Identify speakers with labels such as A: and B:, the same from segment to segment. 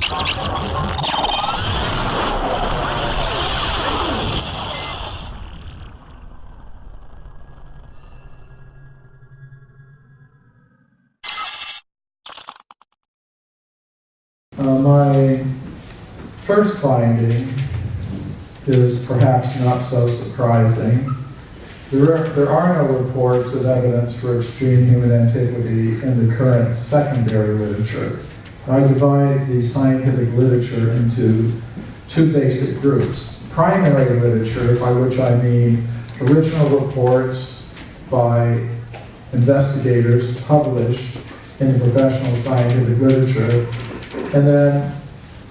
A: My first finding is perhaps not so surprising. There are no reports of evidence for extreme human antiquity in the current secondary literature. I divide the scientific literature into two basic groups. Primary literature, by which I mean original reports by investigators published in the professional scientific literature, and then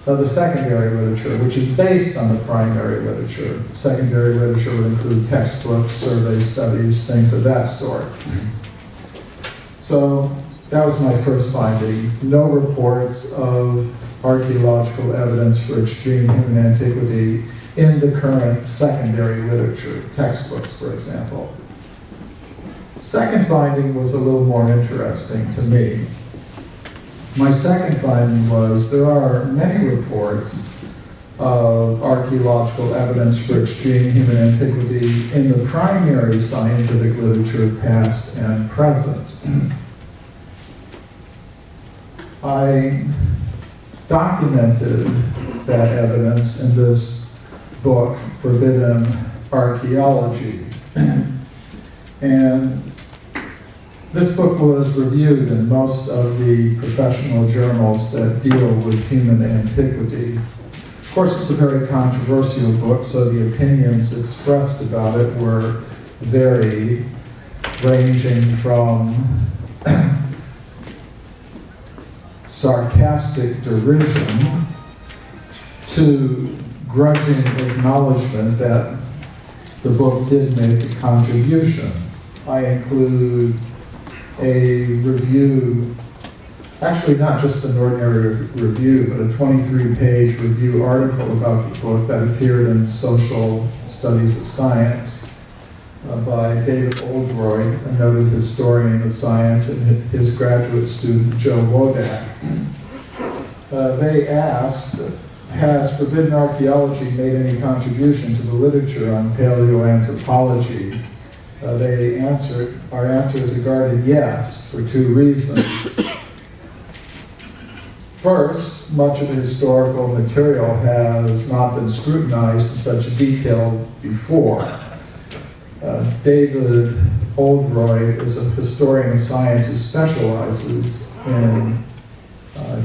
A: the secondary literature, which is based on the primary literature. Secondary literature would include textbooks, survey studies, things of that sort. So that was my first finding. No reports of archaeological evidence for extreme human antiquity in the current secondary literature, textbooks, for example. Second finding was a little more interesting to me. My second finding was there are many reports of archaeological evidence for extreme human antiquity in the primary scientific literature, past and present. I documented that evidence in this book, Forbidden Archeology. And this book was reviewed in most of the professional journals that deal with human antiquity. Of course, it's a very controversial book, so the opinions expressed about it were varied, ranging from sarcastic derision to grudging acknowledgement that the book did make a contribution. I include a review, actually not just an ordinary review, but a 23-page review article about the book that appeared in Social Studies of Science by David Oldroyd, a noted historian of science, and his graduate student, Joe Wodak. They asked, has Forbidden Archaeology made any contribution to the literature on paleoanthropology? Our answer is a guarded yes, for two reasons. First, much of the historical material has not been scrutinized in such detail before. David Oldroyd is a historian of science who specializes in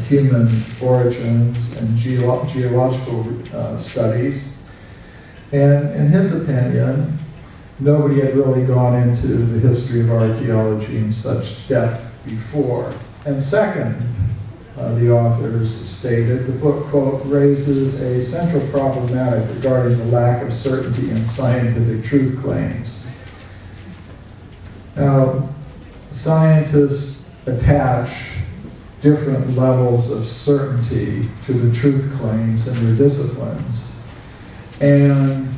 A: human origins and geological studies. And in his opinion, nobody had really gone into the history of archaeology in such depth before. And second, the authors stated, the book, quote, raises a central problematic regarding the lack of certainty in scientific truth claims. Now, scientists attach different levels of certainty to the truth claims in their disciplines. And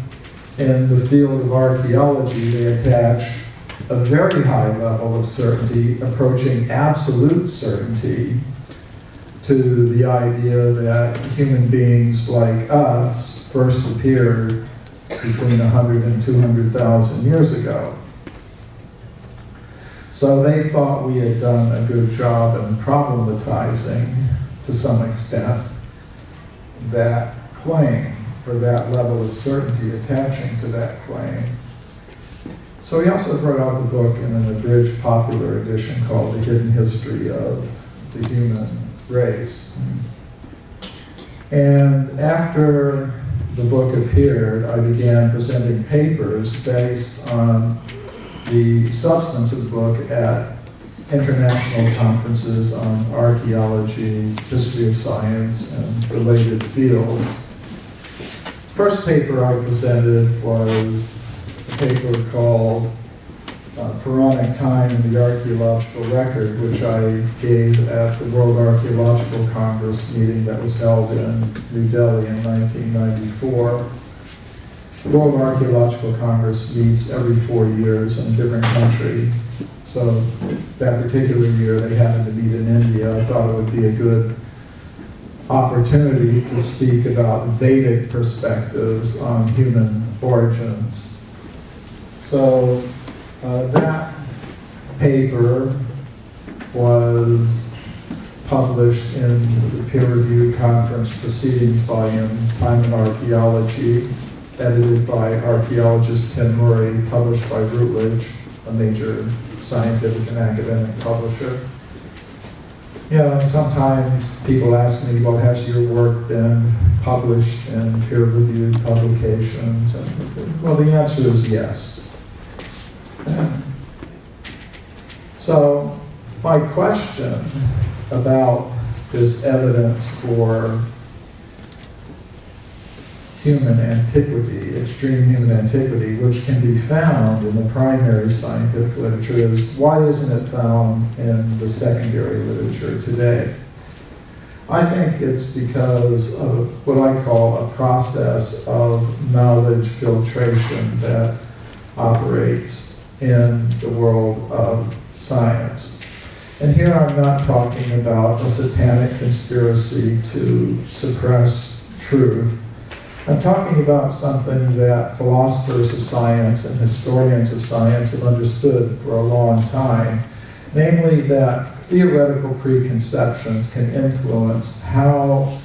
A: in the field of archaeology, they attach a very high level of certainty, approaching absolute certainty, to the idea that human beings like us first appeared between 100 and 200,000 years ago. So they thought we had done a good job in problematizing, to some extent, that claim, or that level of certainty attaching to that claim. So he also brought out the book in an abridged popular edition called The Hidden History of the Human Race. And after the book appeared, I began presenting papers based on the substance of the book at international conferences on archaeology, history of science, and related fields. First paper I presented was a paper called Pharaonic Time in the Archaeological Record, which I gave at the World Archaeological Congress meeting that was held in New Delhi in 1994. The World Archaeological Congress meets every 4 years in a different country. So that particular year they happened to meet in India. I thought it would be a good opportunity to speak about Vedic perspectives on human origins. So that paper was published in the peer-reviewed conference proceedings volume, Time in Archaeology, edited by archaeologist Tim Murray, published by Routledge, a major scientific and academic publisher. You know, sometimes people ask me, well, has your work been published in peer-reviewed publications? And, well, the answer is yes. So my question about this evidence for human antiquity, extreme human antiquity, which can be found in the primary scientific literature, is why isn't it found in the secondary literature today? I think it's because of what I call a process of knowledge filtration that operates in the world of science. And here I'm not talking about a satanic conspiracy to suppress truth. I'm talking about something that philosophers of science and historians of science have understood for a long time, namely that theoretical preconceptions can influence how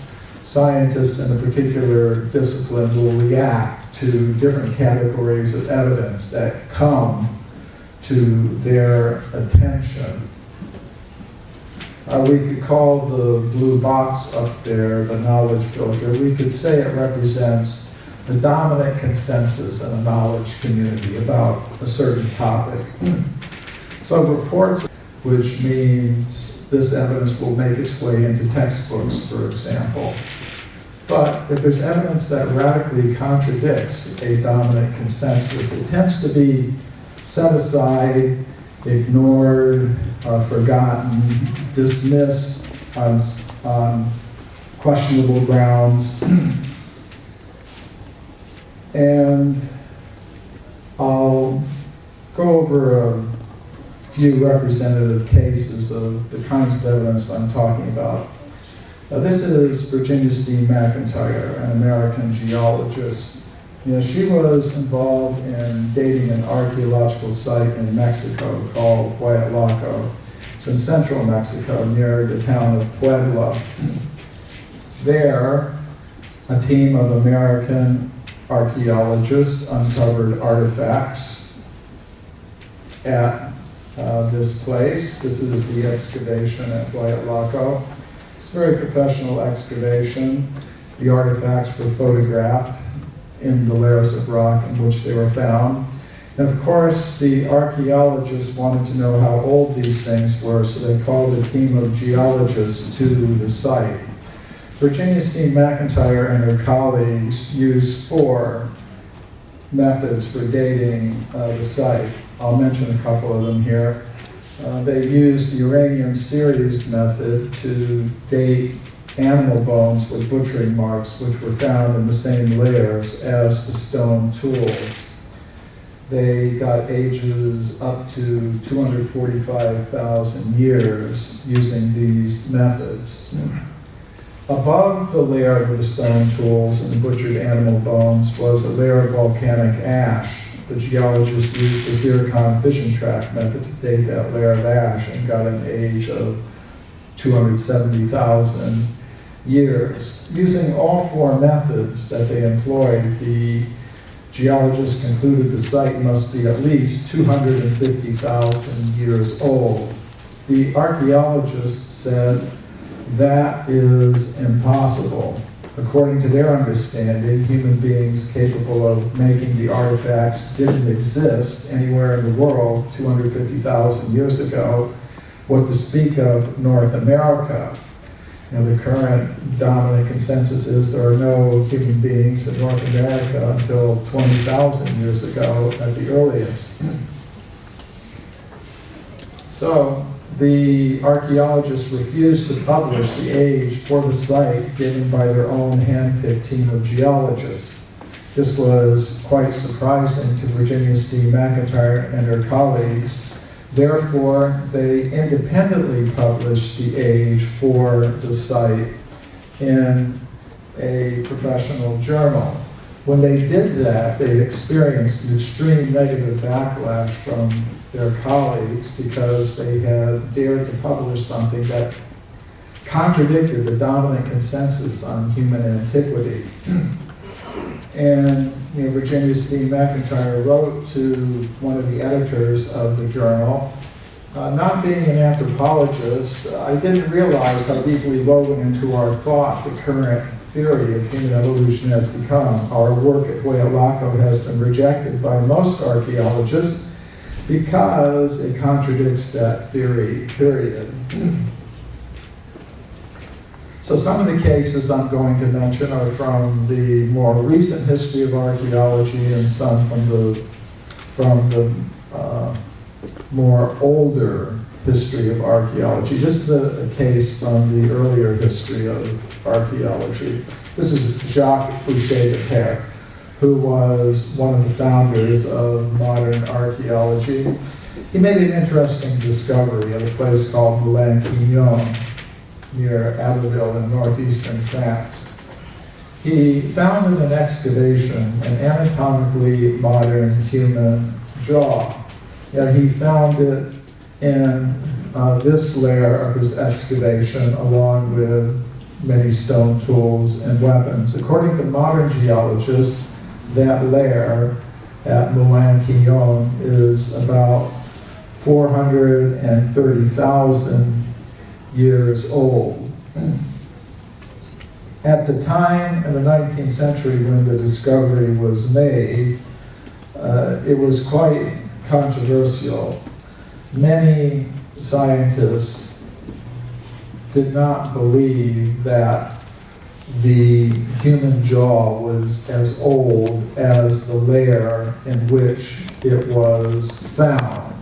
A: scientists in a particular discipline will react to different categories of evidence that come to their attention. We could call the blue box up there the knowledge filter. We could say it represents the dominant consensus in a knowledge community about a certain topic. So reports, which means this evidence will make its way into textbooks, for example. But if there's evidence that radically contradicts a dominant consensus, it tends to be set aside, ignored, forgotten, dismissed on questionable grounds. And I'll go over a few representative cases of the kinds of evidence I'm talking about. This is Virginia Steen McIntyre, an American geologist. You know, she was involved in dating an archaeological site in Mexico called Huayatlaco. It's in central Mexico near the town of Puebla. There, a team of American archaeologists uncovered artifacts at this place. This is the excavation at Huayatlaco. It's a very professional excavation. The artifacts were photographed in the layers of rock in which they were found. And of course, the archaeologists wanted to know how old these things were, so they called a team of geologists to the site. Virginia Steen McIntyre and her colleagues used 4 methods for dating the site. I'll mention a couple of them here. They used the uranium series method to date animal bones with butchering marks, which were found in the same layers as the stone tools. They got ages up to 245,000 years using these methods. Above the layer of the stone tools and the butchered animal bones was a layer of volcanic ash. The geologists used the zircon fission track method to date that layer of ash and got an age of 270,000 years. Using all 4 methods that they employed, the geologists concluded the site must be at least 250,000 years old. The archaeologists said that is impossible. According to their understanding, human beings capable of making the artifacts didn't exist anywhere in the world 250,000 years ago, what to speak of North America. You know, the current dominant consensus is there are no human beings in North America until 20,000 years ago at the earliest. So the archaeologists refused to publish the age for the site given by their own hand-picked team of geologists. This was quite surprising to Virginia Steen McIntyre and her colleagues. Therefore, they independently published the age for the site in a professional journal. When they did that, they experienced an extreme negative backlash from their colleagues because they had dared to publish something that contradicted the dominant consensus on human antiquity. And Virginia Steen McIntyre wrote to one of the editors of the journal, not being an anthropologist, I didn't realize how deeply woven into our thought the current theory of human evolution has become. Our work at Huayalaco has been rejected by most archaeologists because it contradicts that theory, period. So some of the cases I'm going to mention are from the more recent history of archaeology and some from the more older history of archaeology. This is a case from the earlier history of archaeology. This is Jacques Boucher de Pere, who was one of the founders of modern archaeology. He made an interesting discovery at a place called Moulin-Quignon, near Abbeville in northeastern France. He found in an excavation an anatomically modern human jaw. He found it in this layer of his excavation, along with many stone tools and weapons. According to modern geologists, that layer at Moulin-Quignon is about 430,000 years old. At the time in the 19th century when the discovery was made, it was quite controversial. Many scientists did not believe that the human jaw was as old as the layer in which it was found.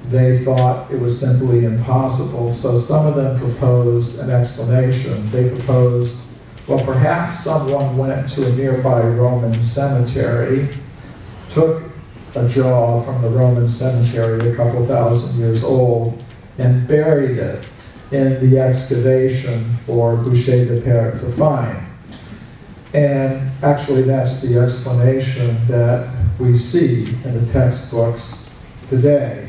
A: They thought it was simply impossible, so some of them proposed an explanation. They proposed, well, perhaps someone went to a nearby Roman cemetery, took a jaw from the Roman cemetery a couple thousand years old, and buried it in the excavation for Boucher de Pere to find. And actually that's the explanation that we see in the textbooks today.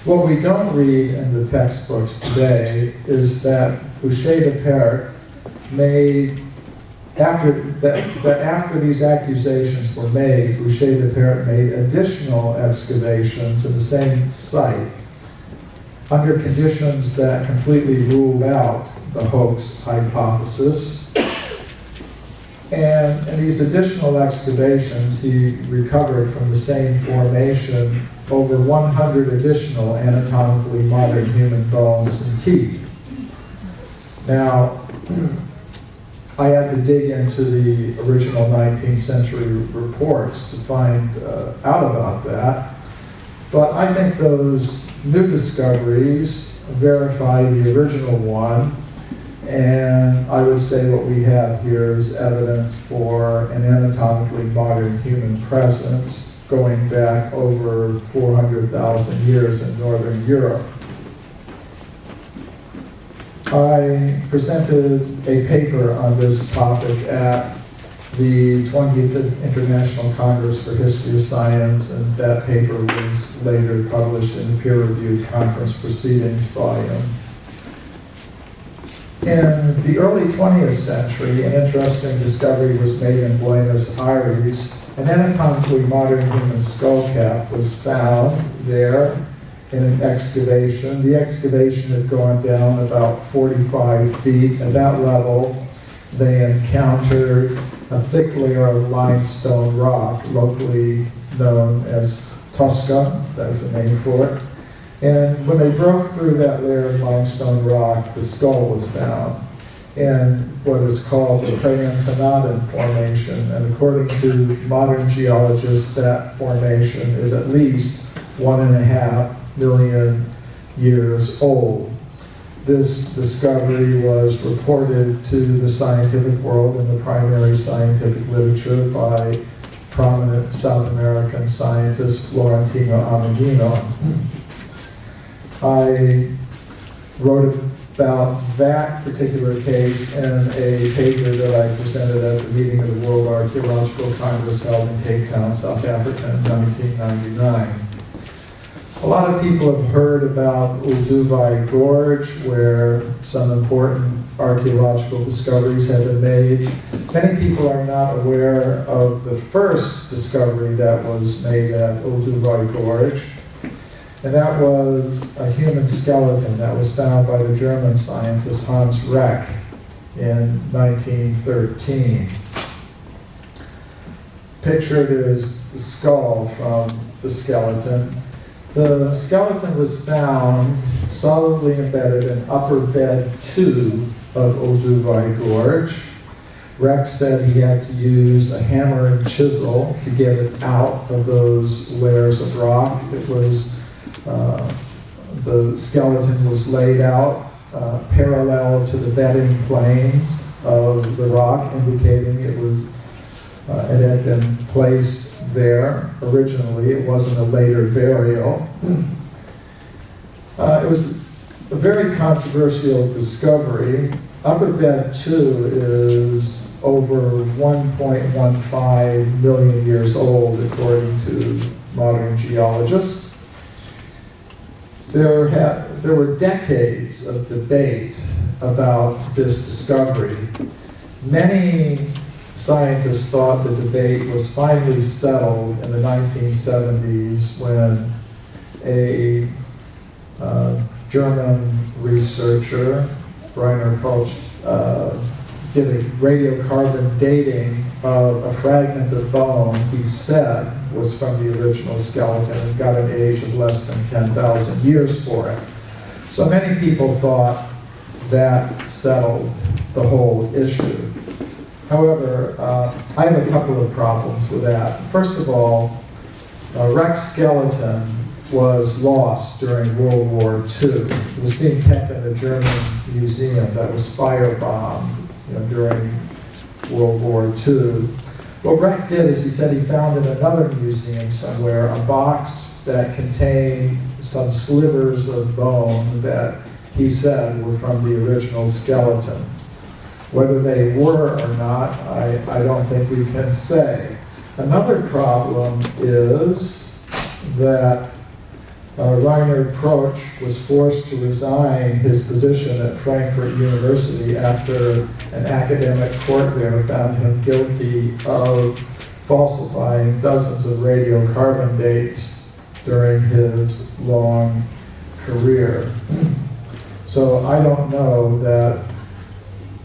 A: What we don't read in the textbooks today is that Boucher de Pere made, after these accusations were made, Boucher de Pere made additional excavations in the same site under conditions that completely ruled out the hoax hypothesis. And in these additional excavations, he recovered from the same formation over 100 additional anatomically modern human bones and teeth. Now, I had to dig into the original 19th century reports to find out about that, but I think those new discoveries verify the original one, and I would say what we have here is evidence for an anatomically modern human presence going back over 400,000 years in Northern Europe. I presented a paper on this topic at the 20th International Congress for History of Science, and that paper was later published in the peer-reviewed Conference Proceedings volume. In the early 20th century, an interesting discovery was made in Buenos Aires. An anatomically modern human skull cap was found there in an excavation. The excavation had gone down about 45 feet. At that level, they encountered a thick layer of limestone rock, locally known as Tosca, that's the name for it. And when they broke through that layer of limestone rock, the skull was found in what is called the Prayansanatan Formation. And according to modern geologists, that formation is at least 1.5 million years old. This discovery was reported to the scientific world in the primary scientific literature by prominent South American scientist Florentino Ameghino. I wrote about that particular case in a paper that I presented at the meeting of the World Archeological Congress held in Cape Town, South Africa in 1999. A lot of people have heard about Olduvai Gorge, where some important archaeological discoveries have been made. Many people are not aware of the first discovery that was made at Olduvai Gorge, and that was a human skeleton that was found by the German scientist Hans Reck in 1913. Pictured is the skull from the skeleton. The skeleton was found solidly embedded in upper bed 2 of Olduvai Gorge. Rex said he had to use a hammer and chisel to get it out of those layers of rock. It was, the skeleton was laid out parallel to the bedding planes of the rock, indicating it had been placed there originally. It wasn't a later burial. It was a very controversial discovery. Upper bed 2 is over 1.15 million years old, according to modern geologists. There were decades of debate about this discovery. Many scientists thought the debate was finally settled in the 1970s when a German researcher, Rainer Proch, did a radiocarbon dating of a fragment of bone he said was from the original skeleton and got an age of less than 10,000 years for it. So many people thought that settled the whole issue. However, I have a couple of problems with that. First of all, Rex skeleton was lost during World War II. It was being kept in a German museum that was firebombed during World War II. What Rex did is he said he found in another museum somewhere a box that contained some slivers of bone that he said were from the original skeleton. Whether they were or not, I don't think we can say. Another problem is that Rainer Proch was forced to resign his position at Frankfurt University after an academic court there found him guilty of falsifying dozens of radiocarbon dates during his long career. So I don't know that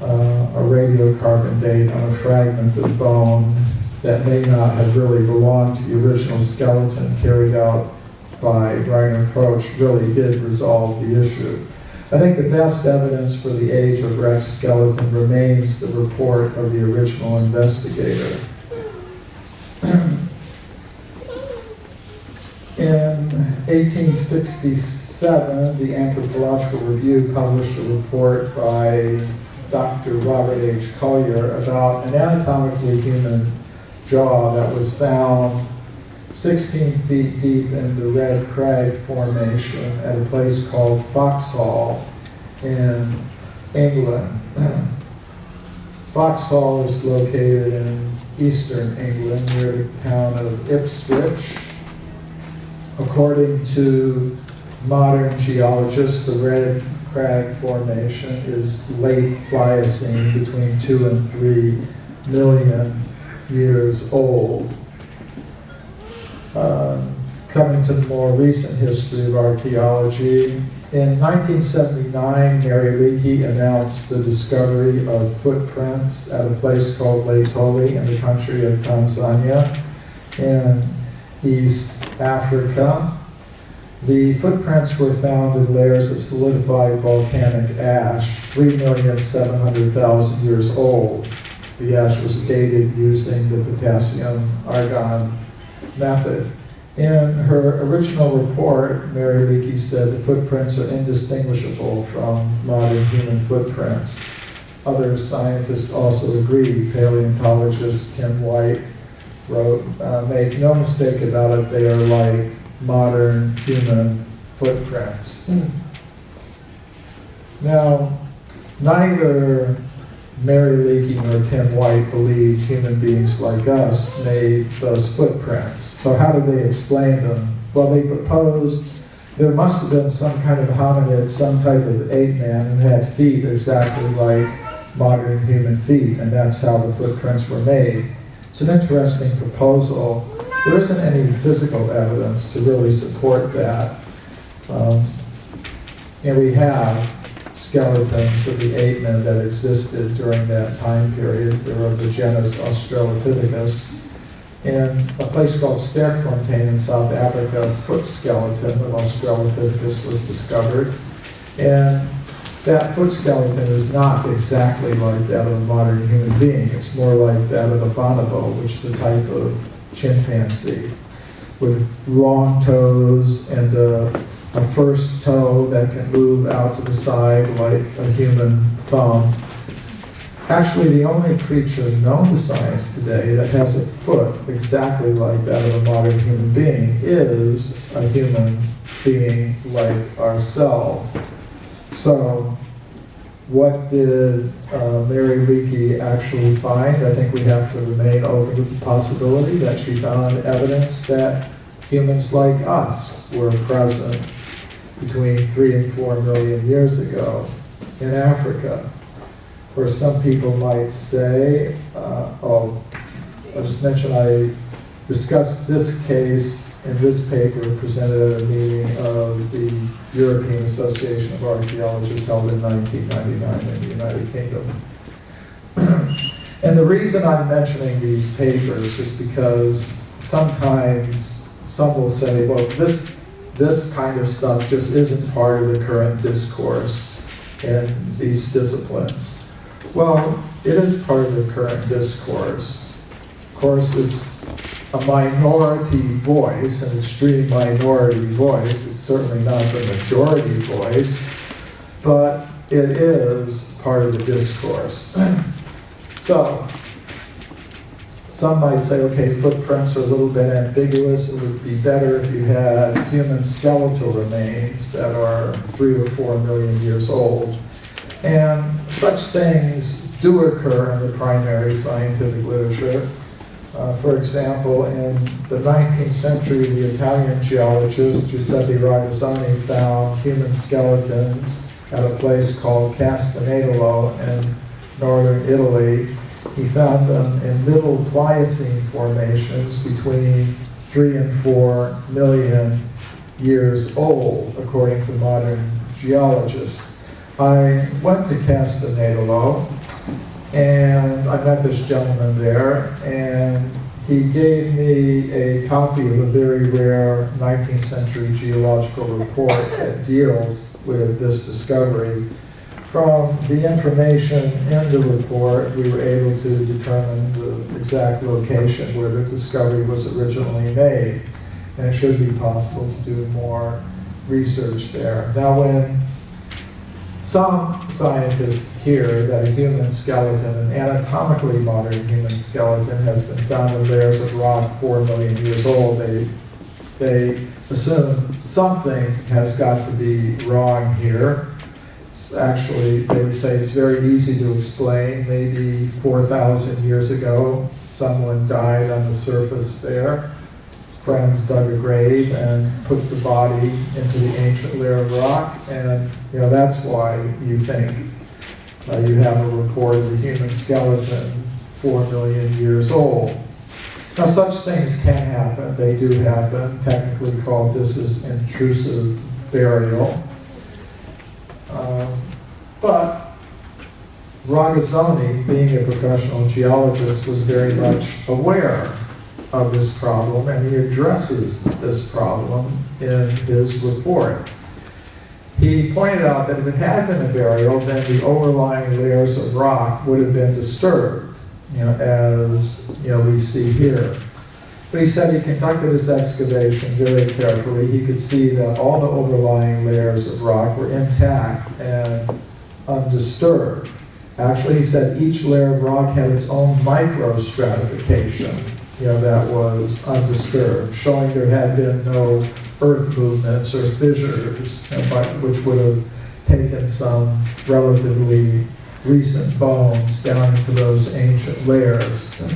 A: a radiocarbon date on a fragment of bone that may not have really belonged to the original skeleton carried out by Rainer Proch really did resolve the issue. I think the best evidence for the age of Rex skeleton remains the report of the original investigator. In 1867, the Anthropological Review published a report by Dr. Robert H. Collier about an anatomically human jaw that was found 16 feet deep in the Red Crag Formation at a place called Foxhall in England. Foxhall is located in eastern England near the town of Ipswich. According to modern geologists, the Red Crag Formation is late Pliocene, between 2 and 3 million years old. Coming to the more recent history of archaeology, in 1979, Mary Leakey announced the discovery of footprints at a place called Lake Holi in the country of Tanzania in East Africa. The footprints were found in layers of solidified volcanic ash, 3,700,000 years old. The ash was dated using the potassium-argon method. In her original report, Mary Leakey said the footprints are indistinguishable from modern human footprints. Other scientists also agreed. Paleontologist Tim White wrote, make no mistake about it, they are like modern human footprints. Now, neither Mary Leakey nor Tim White believed human beings like us made those footprints. So how did they explain them? Well, they proposed there must have been some kind of hominid, some type of ape man who had feet exactly like modern human feet, and that's how the footprints were made. It's an interesting proposal. There isn't any physical evidence to really support that. And we have skeletons of the ape men that existed during that time period. They're of the genus Australopithecus. In a place called Sterkfontein in South Africa, a foot skeleton of Australopithecus was discovered. And that foot skeleton is not exactly like that of a modern human being. It's more like that of a bonobo, which is a type of chimpanzee, with long toes and a first toe that can move out to the side like a human thumb. Actually, the only creature known to science today that has a foot exactly like that of a modern human being is a human being like ourselves. So, what did Mary Leakey actually find? I think we have to remain open to the possibility that she found evidence that humans like us were present between 3 and 4 million years ago in Africa. Or some people might say, I'll just mention I discussed this case in this paper presented at a meeting of the European Association of Archaeologists held in 1999 in the United Kingdom. And the reason I'm mentioning these papers is because sometimes some will say, well, this kind of stuff just isn't part of the current discourse in these disciplines. Well, it is part of the current discourse. Of course, it's a minority voice, an extreme minority voice. It's certainly not the majority voice, but it is part of the discourse. So, some might say, okay, footprints are a little bit ambiguous. It would be better if you had human skeletal remains that are 3 or 4 million years old. And such things do occur in the primary scientific literature. For example, in the 19th century, the Italian geologist Giuseppe Ragazzoni found human skeletons at a place called Castanedolo in northern Italy. He found them in middle Pliocene formations between 3 and 4 million years old, according to modern geologists. I went to Castanedolo, and I met this gentleman there, and he gave me a copy of a very rare 19th century geological report that deals with this discovery. From the information in the report, we were able to determine the exact location where the discovery was originally made, and it should be possible to do more research there. Now, when some scientists hear that a human skeleton, an anatomically modern human skeleton, has been found in layers of rock 4 million years old, they assume something has got to be wrong here. It's actually, they would say it's very easy to explain. Maybe 4,000 years ago, someone died on the surface there. His friends dug a grave and put the body into the ancient layer of rock, and that's why you think you have a report of a human skeleton 4 million years old. Now, such things can happen. They do happen. Technically called, this is intrusive burial. But Ragazzoni, being a professional geologist, was very much aware of this problem, and he addresses this problem in his report. He pointed out that if it had been a burial, then the overlying layers of rock would have been disturbed, as we see here. But he said he conducted his excavation very carefully. He could see that all the overlying layers of rock were intact and undisturbed. Actually, he said each layer of rock had its own microstratification, that was undisturbed, showing there had been no earth movements or fissures, which would have taken some relatively recent bones down into those ancient layers.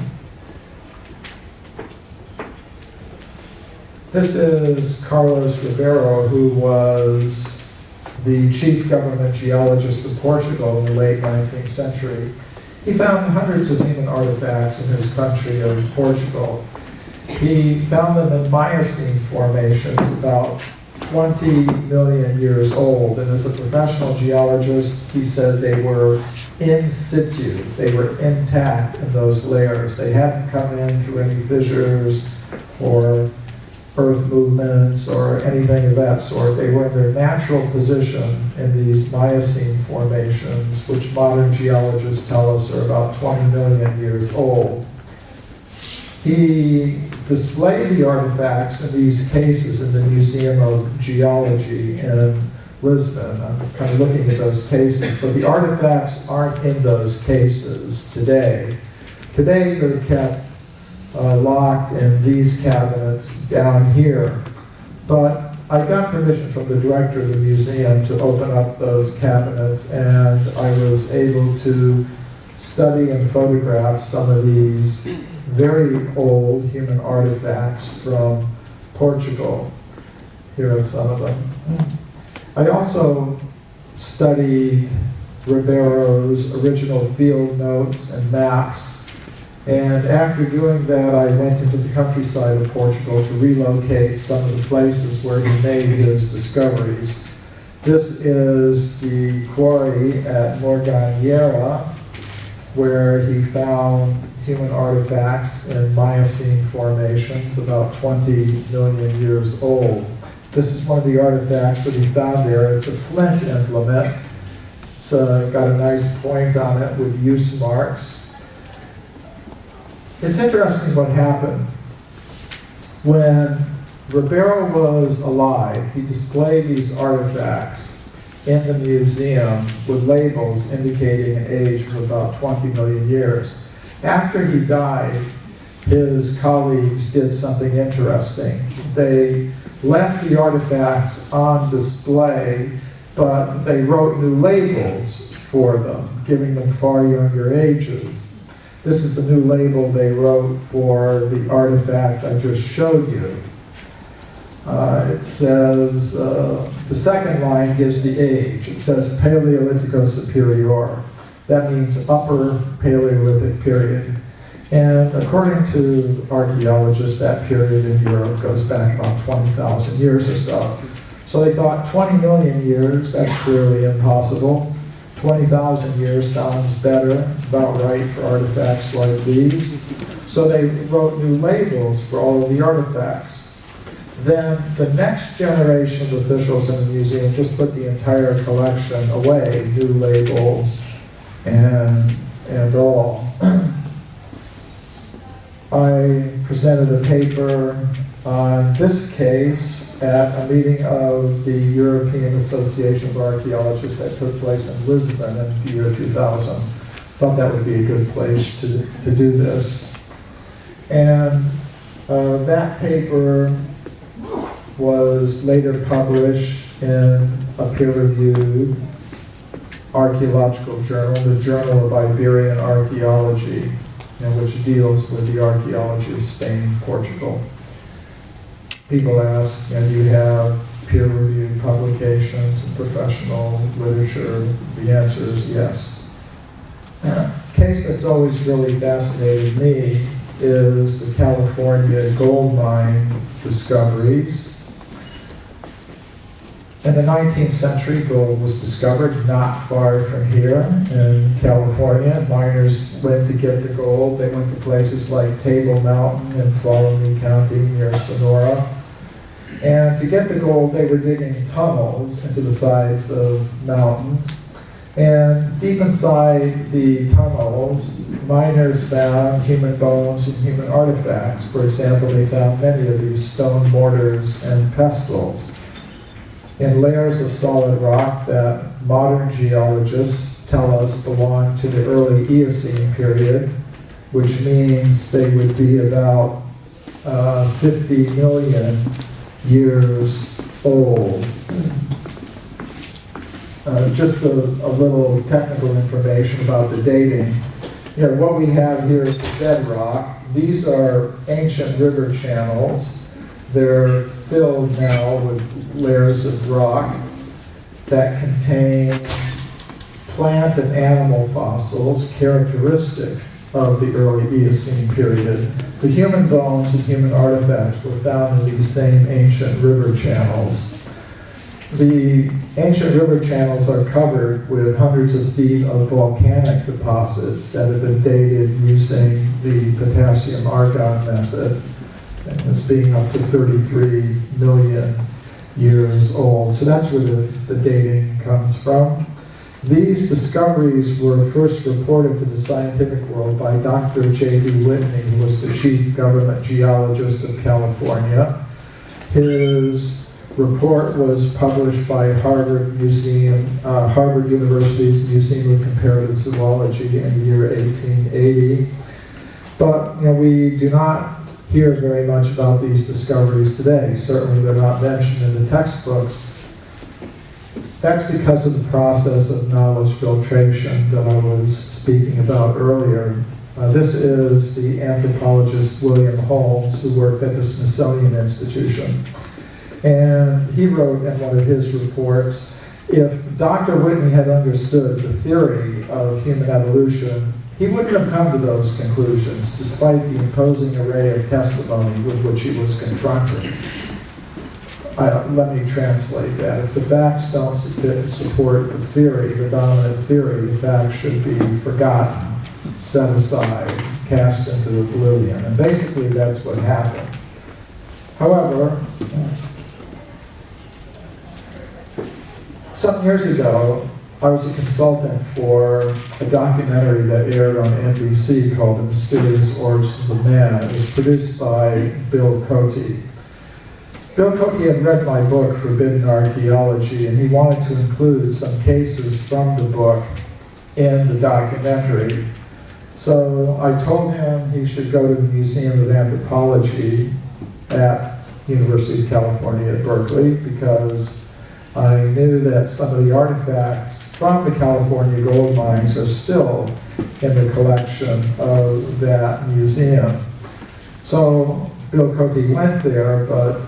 A: This is Carlos Ribeiro, who was the chief government geologist of Portugal in the late 19th century. He found hundreds of human artifacts in his country of Portugal. He found them in Miocene formations about 20 million years old, and as a professional geologist, he said they were in situ, they were intact in those layers. They hadn't come in through any fissures or earth movements or anything of that sort. They were in their natural position in these Miocene formations, which modern geologists tell us are about 20 million years old. He displayed the artifacts in these cases in the Museum of Geology in Lisbon. I'm kind of looking at those cases, but the artifacts aren't in those cases today. Today they're kept locked in these cabinets down here. But I got permission from the director of the museum to open up those cabinets, and I was able to study and photograph some of these very old human artifacts from Portugal. Here are some of them. I also studied Ribeiro's original field notes and maps. And after doing that, I went into the countryside of Portugal to relocate some of the places where he made his discoveries. This is the quarry at Morganheira, where he found human artifacts in Miocene formations about 20 million years old. This is one of the artifacts that he found there. It's a flint implement. It's got a nice point on it with use marks. It's interesting what happened. When Ribeiro was alive, he displayed these artifacts in the museum with labels indicating an age of about 20 million years. After he died, his colleagues did something interesting. They left the artifacts on display, but they wrote new labels for them, giving them far younger ages. This is the new label they wrote for the artifact I just showed you. It says, the second line gives the age. It says Paleolitico Superior. That means upper Paleolithic period. And according to archaeologists, that period in Europe goes back about 20,000 years or so. So they thought 20 million years, that's clearly impossible. 20,000 years sounds better, about right for artifacts like these. So they wrote new labels for all of the artifacts. Then the next generation of officials in the museum just put the entire collection away, new labels and all. I presented a paper on this case at a meeting of the European Association of Archaeologists that took place in Lisbon in the year 2000. Thought that would be a good place to do this. And that paper was later published in a peer-reviewed archaeological journal, the Journal of Iberian Archaeology, which deals with the archaeology of Spain and Portugal. People ask, do you have peer-reviewed publications and professional literature? The answer is yes. A case that's always really fascinated me is the California gold mine discoveries. In the 19th century, gold was discovered not far from here in California. Miners went to get the gold. They went to places like Table Mountain in Tuolumne County near Sonora. And to get the gold, they were digging tunnels into the sides of mountains. And deep inside the tunnels, miners found human bones and human artifacts. For example, they found many of these stone mortars and pestles in layers of solid rock that modern geologists tell us belong to the early Eocene period, which means they would be about 50 million years old. just a little technical information about the dating. What we have here is the bedrock. These are ancient river channels. They're filled now with layers of rock that contain plant and animal fossils characteristic of the early Eocene period. The human bones and human artifacts were found in these same ancient river channels. The ancient river channels are covered with hundreds of feet of volcanic deposits that have been dated using the potassium argon method, and this being up to 33 million years old. So that's where the dating comes from. These discoveries were first reported to the scientific world by Dr. J.B. Whitney, who was the chief government geologist of California. His report was published by Harvard University's Museum of Comparative Zoology in the year 1880. But we do not hear very much about these discoveries today. Certainly they're not mentioned in the textbooks. That's because of the process of knowledge filtration that I was speaking about earlier. This is the anthropologist William Holmes, who worked at the Smithsonian Institution. And he wrote in one of his reports, if Dr. Whitney had understood the theory of human evolution, he wouldn't have come to those conclusions, despite the imposing array of testimony with which he was confronted. Let me translate that. If the facts don't support the theory, the dominant theory, the facts should be forgotten, set aside, cast into oblivion. And basically that's what happened. However, some years ago, I was a consultant for a documentary that aired on NBC called The Mysterious Origins of Man. It was produced by Bill Cote. Bill Cote had read my book, Forbidden Archeology, and he wanted to include some cases from the book in the documentary. So I told him he should go to the Museum of Anthropology at University of California at Berkeley, because I knew that some of the artifacts from the California gold mines are still in the collection of that museum. So Bill Cote went there, but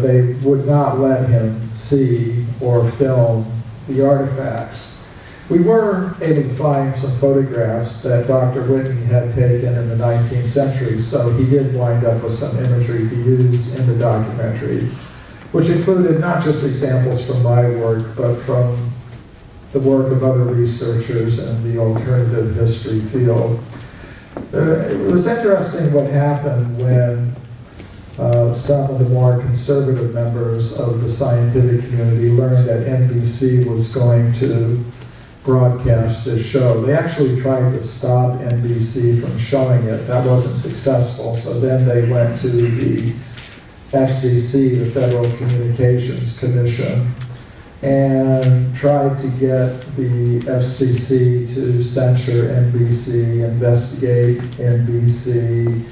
A: they would not let him see or film the artifacts. We were able to find some photographs that Dr. Whitney had taken in the 19th century, so he did wind up with some imagery to use in the documentary, which included not just examples from my work, but from the work of other researchers in the alternative history field. It was interesting what happened when some of the more conservative members of the scientific community learned that NBC was going to broadcast this show. They actually tried to stop NBC from showing it. That wasn't successful, so then they went to the FCC, the Federal Communications Commission, and tried to get the FCC to censure NBC, investigate NBC.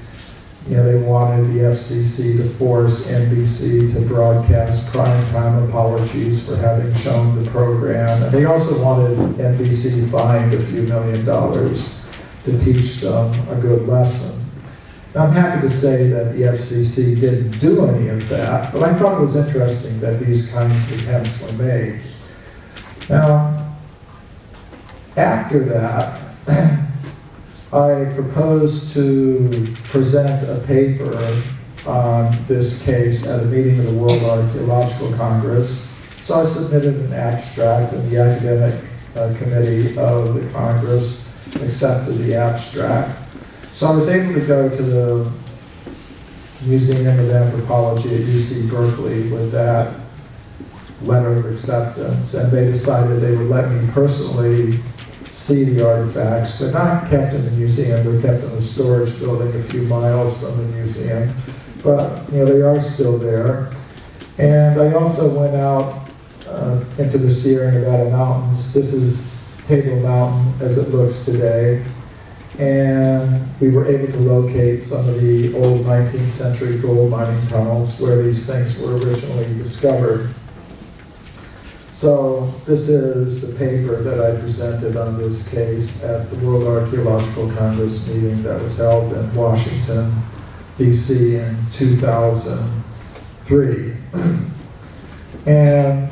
A: They wanted the FCC to force NBC to broadcast primetime apologies for having shown the program. And they also wanted NBC fined a few $1 million to teach them a good lesson. Now, I'm happy to say that the FCC didn't do any of that, but I thought it was interesting that these kinds of attempts were made. Now, after that, I proposed to present a paper on this case at a meeting of the World Archeological Congress. So I submitted an abstract, and the academic committee of the Congress accepted the abstract. So I was able to go to the Museum of Anthropology at UC Berkeley with that letter of acceptance, and they decided they would let me personally see the artifacts. They're not kept in the museum, they're kept in a storage building a few miles from the museum, but they are still there. And I also went out into the Sierra Nevada mountains. This is Table Mountain as it looks today, and we were able to locate some of the old 19th century gold mining tunnels where these things were originally discovered. So this is the paper that I presented on this case at the World Archeological Congress meeting that was held in Washington, D.C. in 2003. And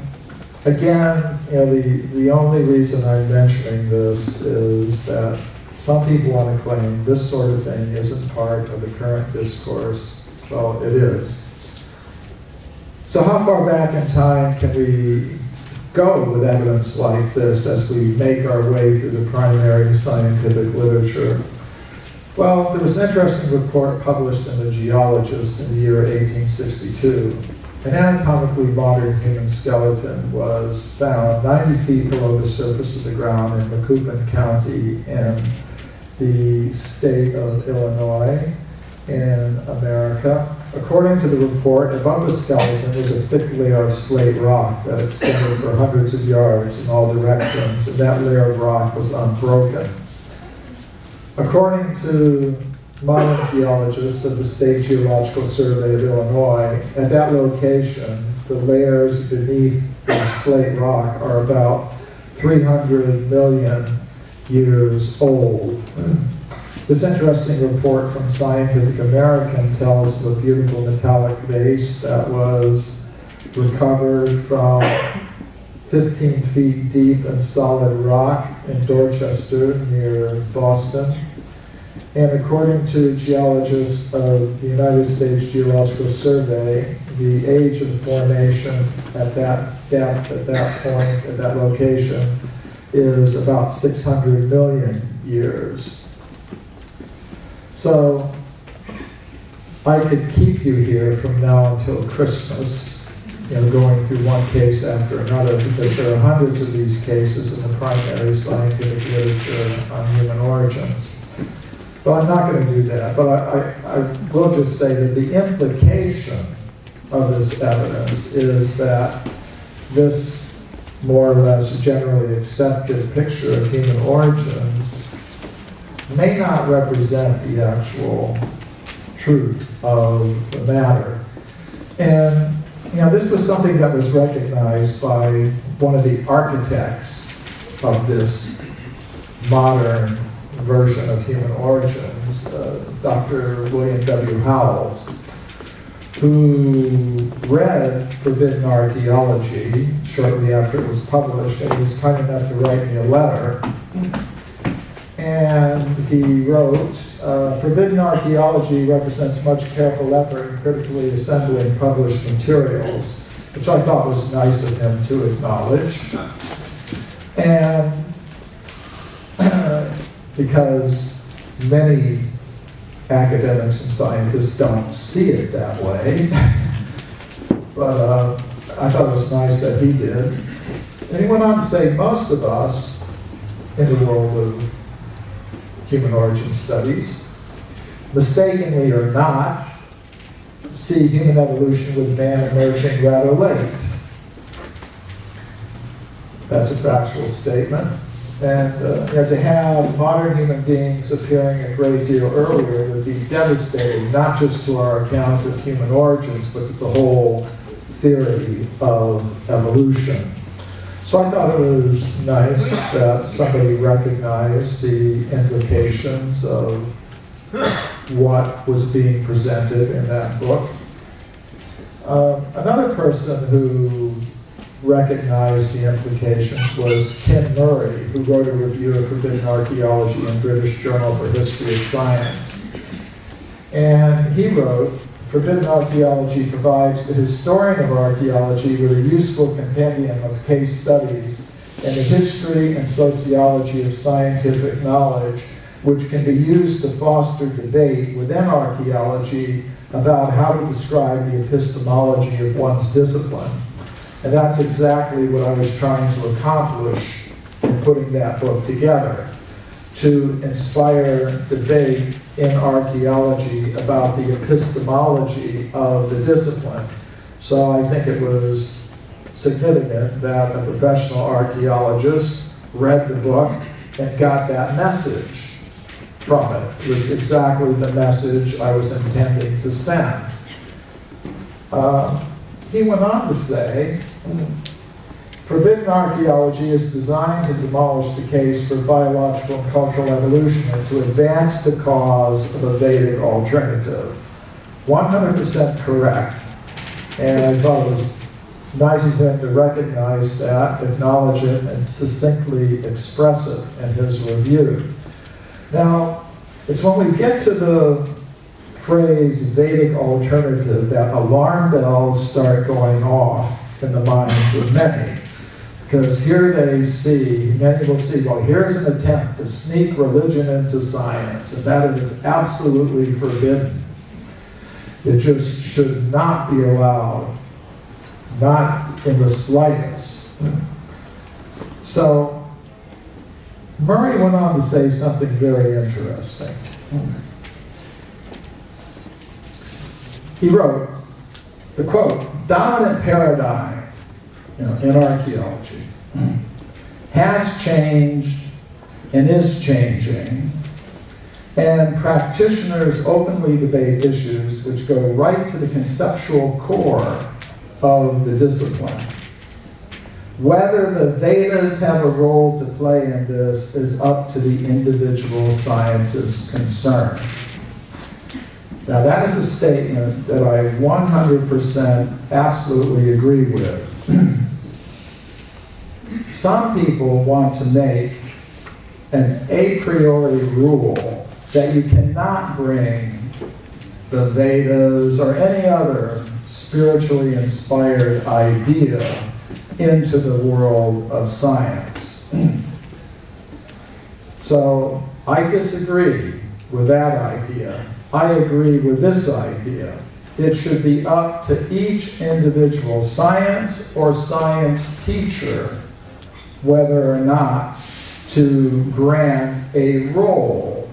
A: again, the only reason I'm mentioning this is that some people want to claim this sort of thing isn't part of the current discourse. Well, it is. So how far back in time can we go with evidence like this as we make our way through the primary scientific literature? Well, there was an interesting report published in The Geologist in the year 1862. An anatomically modern human skeleton was found 90 feet below the surface of the ground in Macoupin County in the state of Illinois in America. According to the report, above the skeleton was a thick layer of slate rock that extended for hundreds of yards in all directions, and that layer of rock was unbroken. According to modern geologists of the State Geological Survey of Illinois, at that location, the layers beneath the slate rock are about 300 million years old. This interesting report from Scientific American tells of a beautiful metallic base that was recovered from 15 feet deep in solid rock in Dorchester near Boston. And according to geologists of the United States Geological Survey, the age of the formation at that depth, at that point, at that location, is about 600 million years. So I could keep you here from now until Christmas, going through one case after another, because there are hundreds of these cases in the primary scientific literature on human origins. But I'm not going to do that. But I will just say that the implication of this evidence is that this more or less generally accepted picture of human origins may not represent the actual truth of the matter. And this was something that was recognized by one of the architects of this modern version of human origins, Dr. William W. Howells, who read Forbidden Archeology shortly after it was published, and he was kind enough to write me a letter. And he wrote, Forbidden Archeology represents much careful effort in critically assembling published materials, which I thought was nice of him to acknowledge. And because many academics and scientists don't see it that way, but I thought it was nice that he did. And he went on to say most of us in the world of human origin studies, mistakenly or not, see human evolution with man emerging rather late. That's a factual statement. And to have modern human beings appearing a great deal earlier would be devastating, not just to our account of human origins, but to the whole theory of evolution. So I thought it was nice that somebody recognized the implications of what was being presented in that book. Another person who recognized the implications was Tim Murray, who wrote a review of Forbidden Archeology in British Journal for History of Science. And he wrote, Forbidden Archeology provides the historian of archaeology with a useful compendium of case studies in the history and sociology of scientific knowledge, which can be used to foster debate within archaeology about how to describe the epistemology of one's discipline. And that's exactly what I was trying to accomplish in putting that book together, to inspire debate in archaeology about the epistemology of the discipline. So I think it was significant that a professional archaeologist read the book and got that message from it. It was exactly the message I was intending to send. He went on to say Forbidden archaeology is designed to demolish the case for biological and cultural evolution and to advance the cause of a Vedic alternative. 100% correct. And I thought it was nice of him to recognize that, acknowledge it, and succinctly express it in his review. Now, it's when we get to the phrase Vedic alternative that alarm bells start going off in the minds of many. Because here they see, many will see, well, here's an attempt to sneak religion into science, and that is absolutely forbidden. It just should not be allowed, not in the slightest. So, Murray went on to say something very interesting. He wrote, the quote, dominant paradigm in archaeology has changed and is changing, and practitioners openly debate issues which go right to the conceptual core of the discipline. Whether the Vedas have a role to play in this is up to the individual scientist concerned. Now that is a statement that I 100% absolutely agree with. Some people want to make an a priori rule that you cannot bring the Vedas or any other spiritually inspired idea into the world of science. So I disagree with that idea. I agree with this idea. It should be up to each individual science or science teacher whether or not to grant a role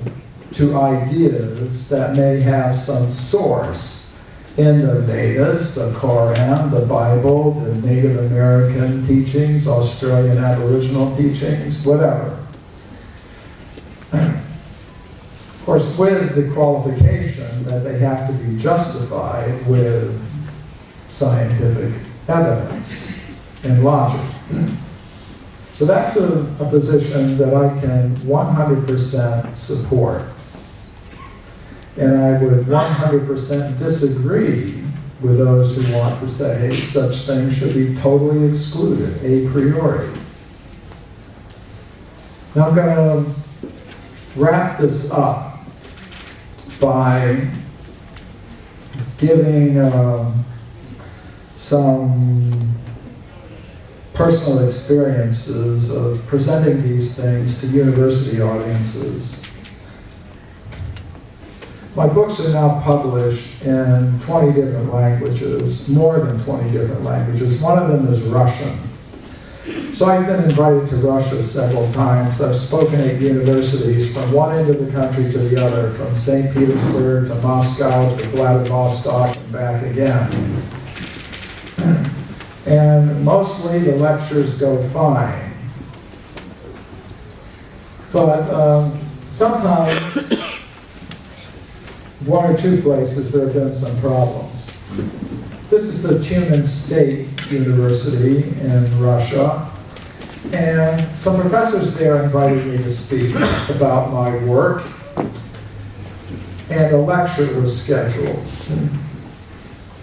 A: to ideas that may have some source in the Vedas, the Quran, the Bible, the Native American teachings, Australian Aboriginal teachings, whatever. Of course, with the qualification that they have to be justified with scientific evidence and logic. So that's a position that I can 100% support. And I would 100% disagree with those who want to say such things should be totally excluded, a priori. Now I'm going to wrap this up by giving some personal experiences of presenting these things to university audiences. My books are now published in 20 different languages, more than 20 different languages. One of them is Russian. So I've been invited to Russia several times. I've spoken at universities from one end of the country to the other, from St. Petersburg to Moscow to Vladivostok and back again. And mostly the lectures go fine. But sometimes, one or two places there have been some problems. This is the Tumen State University in Russia. And some professors there invited me to speak about my work. And a lecture was scheduled.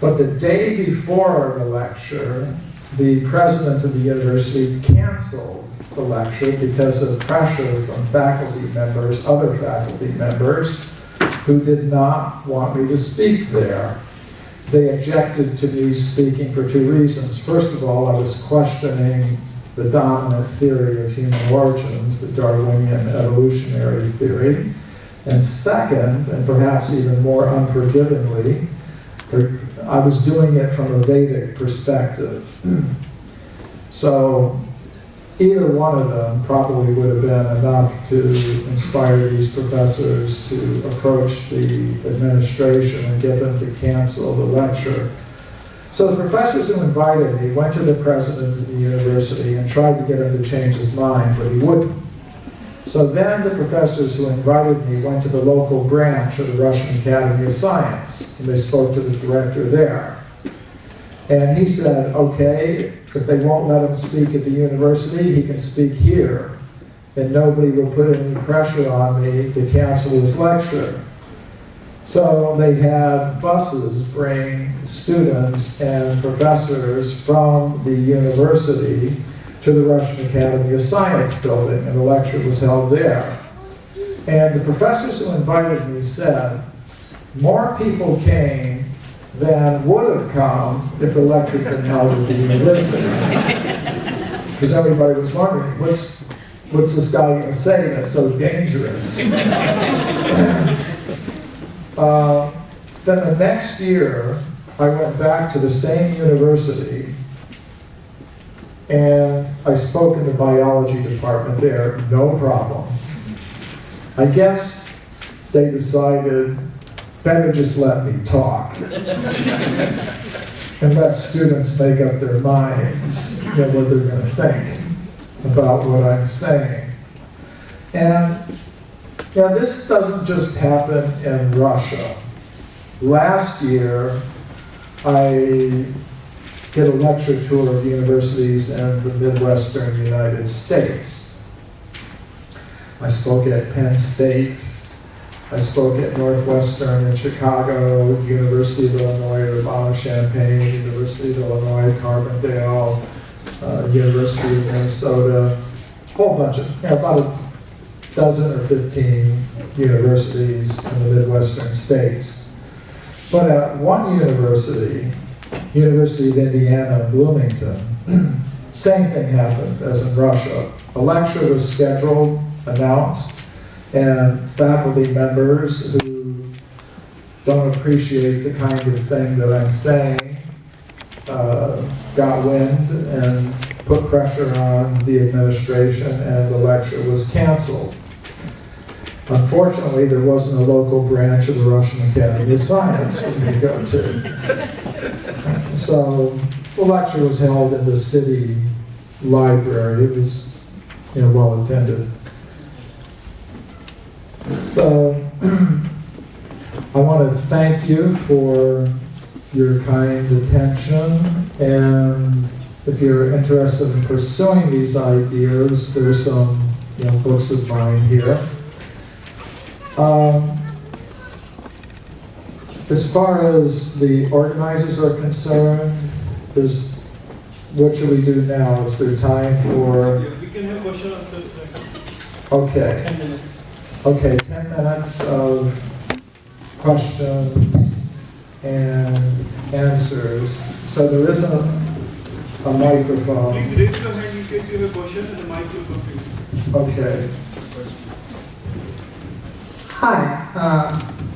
A: But the day before the lecture, the president of the university canceled the lecture because of pressure from faculty members, other faculty members, who did not want me to speak there. They objected to me speaking for two reasons. First of all, I was questioning the dominant theory of human origins, the Darwinian evolutionary theory. And second, and perhaps even more unforgivingly, I was doing it from a Vedic perspective. So either one of them probably would have been enough to inspire these professors to approach the administration and get them to cancel the lecture. So the professors who invited me went to the president of the university and tried to get him to change his mind, but he wouldn't. So then the professors who invited me went to the local branch of the Russian Academy of Science, and they spoke to the director there. And he said, okay, if they won't let him speak at the university, he can speak here. And nobody will put any pressure on me to cancel his lecture. So they had buses bring students and professors from the university to the Russian Academy of Science building, and the lecture was held there. And the professors who invited me said, more people came than would have come if the lecture had been held at the university. Because everybody was wondering, what's this guy going to say that's so dangerous? Then the next year, I went back to the same university, and I spoke in the biology department there, no problem. I guess they decided, better just let me talk. And let students make up their minds, you know, what they're going to think about what I'm saying. And you know, this doesn't just happen in Russia. Last year, I did a lecture tour of universities in the Midwestern United States. I spoke at Penn State. I spoke at Northwestern in Chicago, University of Illinois Urbana-Champaign, University of Illinois Carbondale, University of Minnesota, a whole bunch of, you know, about a dozen or 15 universities in the Midwestern states. But at one university, University of Indiana, Bloomington, same thing happened as in Russia. A lecture was scheduled, announced, and faculty members who don't appreciate the kind of thing that I'm saying got wind and put pressure on the administration, and the lecture was canceled. Unfortunately, there wasn't a local branch of the Russian Academy of Science for me to go to. So the lecture was held in the city library. It was, you know, well attended. So I want to thank you for your kind attention, and if you're interested in pursuing these ideas, there's some, you know, books of mine here. As far as the organizers are concerned, what should we do now? Is there time for?
B: Yeah, we can have question answers.
A: Okay.
B: 10 minutes.
A: Okay, 10 minutes of questions and answers. So there isn't a microphone.
B: Please raise your hand in case you have a question, and the mic will come to you.
A: Okay.
C: Hi,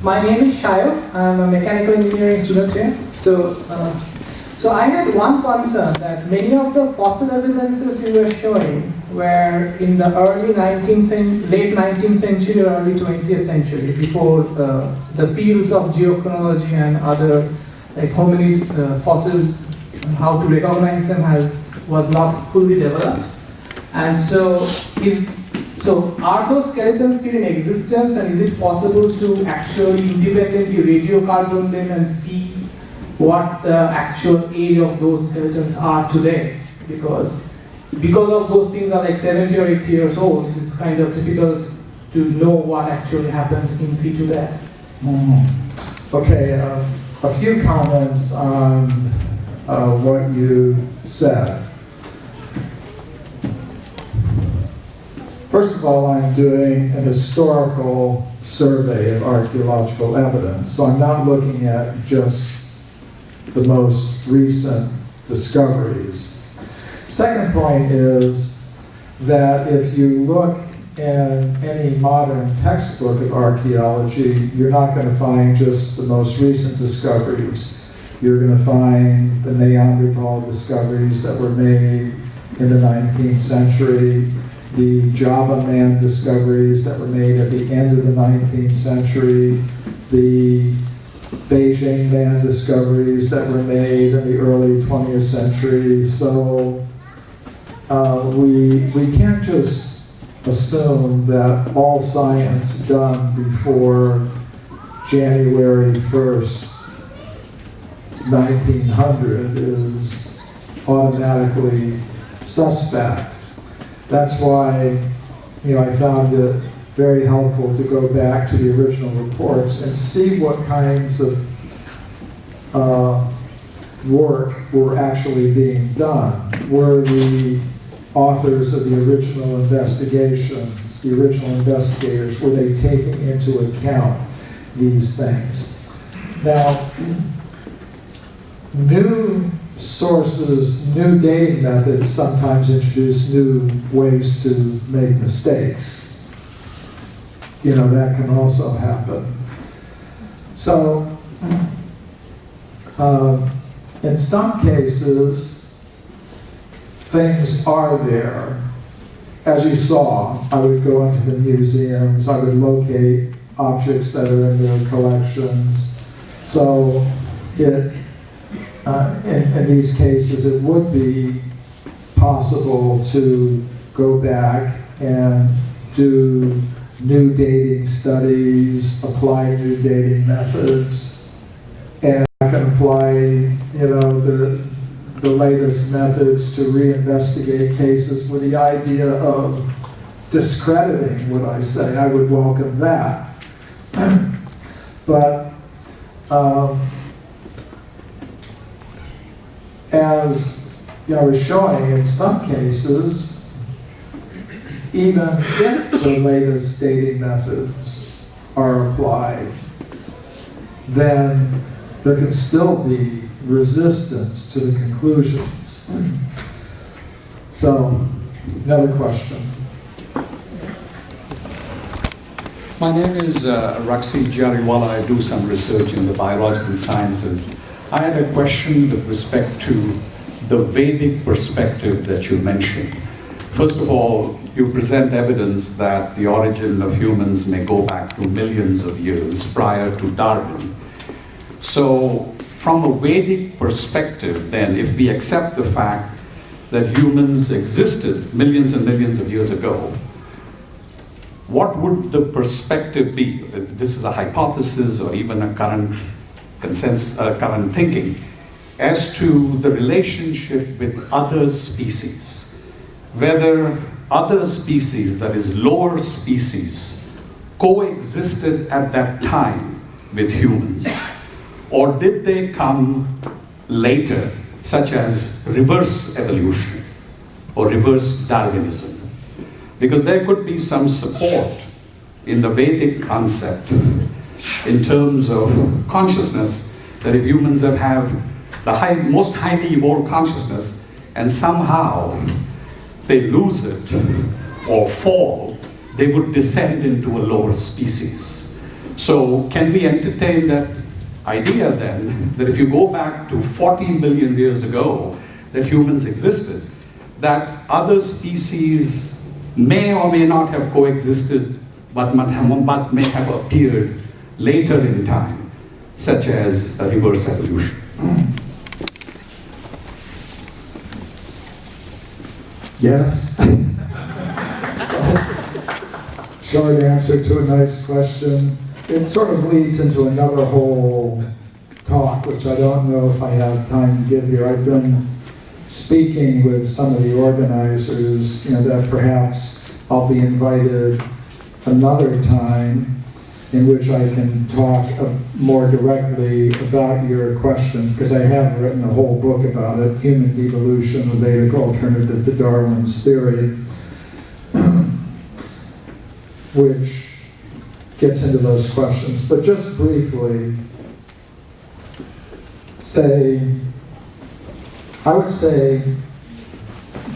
C: my name is Shayo. I'm a mechanical engineering student here. So I had one concern that many of the fossil evidences you were showing were in the late 19th century or early 20th century, before the fields of geochronology and other like hominid fossil, how to recognize them was not fully developed. And so are those skeletons still in existence, and is it possible to actually independently radiocarbon them and see what the actual age of those skeletons are today? Because of those things are like 70 or 80 years old, it is kind of difficult to know what actually happened in situ there.
A: Okay, a few comments on what you said. First of all, I'm doing an historical survey of archaeological evidence, so I'm not looking at just the most recent discoveries. Second point is that if you look in any modern textbook of archaeology, you're not going to find just the most recent discoveries. You're going to find the Neanderthal discoveries that were made in the 19th century, the Java man discoveries that were made at the end of the 19th century, the Beijing man discoveries that were made in the early 20th century. So we can't just assume that all science done before January 1st, 1900 is automatically suspect. That's why, I found it very helpful to go back to the original reports and see what kinds of work were actually being done. Were the authors of the original investigations, the original investigators, were they taking into account these things? Now, new sources, new dating methods sometimes introduce new ways to make mistakes. That can also happen. So, in some cases, things are there. As you saw, I would go into the museums, I would locate objects that are in their collections. So, in these cases, it would be possible to go back and do new dating studies, apply new dating methods, and I can apply, the latest methods to reinvestigate cases with the idea of discrediting what I say. I would welcome that. But as I was showing, in some cases, even if the latest dating methods are applied, then there can still be resistance to the conclusions. So, another question.
D: My name is Raksi Jariwala. I do some research in the biological sciences. I had a question with respect to the Vedic perspective that you mentioned. First of all, you present evidence that the origin of humans may go back to millions of years prior to Darwin. So, from a Vedic perspective, then, if we accept the fact that humans existed millions and millions of years ago, what would the perspective be? If this is a hypothesis or even a current consensus, current thinking, as to the relationship with other species, whether other species, that is lower species, coexisted at that time with humans, or did they come later, such as reverse evolution or reverse Darwinism? Because there could be some support in the Vedic concept in terms of consciousness, that if humans have the most highly evolved consciousness and somehow they lose it or fall, they would descend into a lower species. So can we entertain that idea then, that if you go back to 40 million years ago, that humans existed, that other species may or may not have coexisted, but may have appeared later in time, such as a reverse evolution?
A: Yes. Short answer to a nice question. It sort of leads into another whole talk, which I don't know if I have time to give here. I've been speaking with some of the organizers, that perhaps I'll be invited another time in which I can talk more directly about your question, because I have written a whole book about it, Human Devolution, a Vedic alternative to Darwin's theory, which gets into those questions. But just briefly, I would say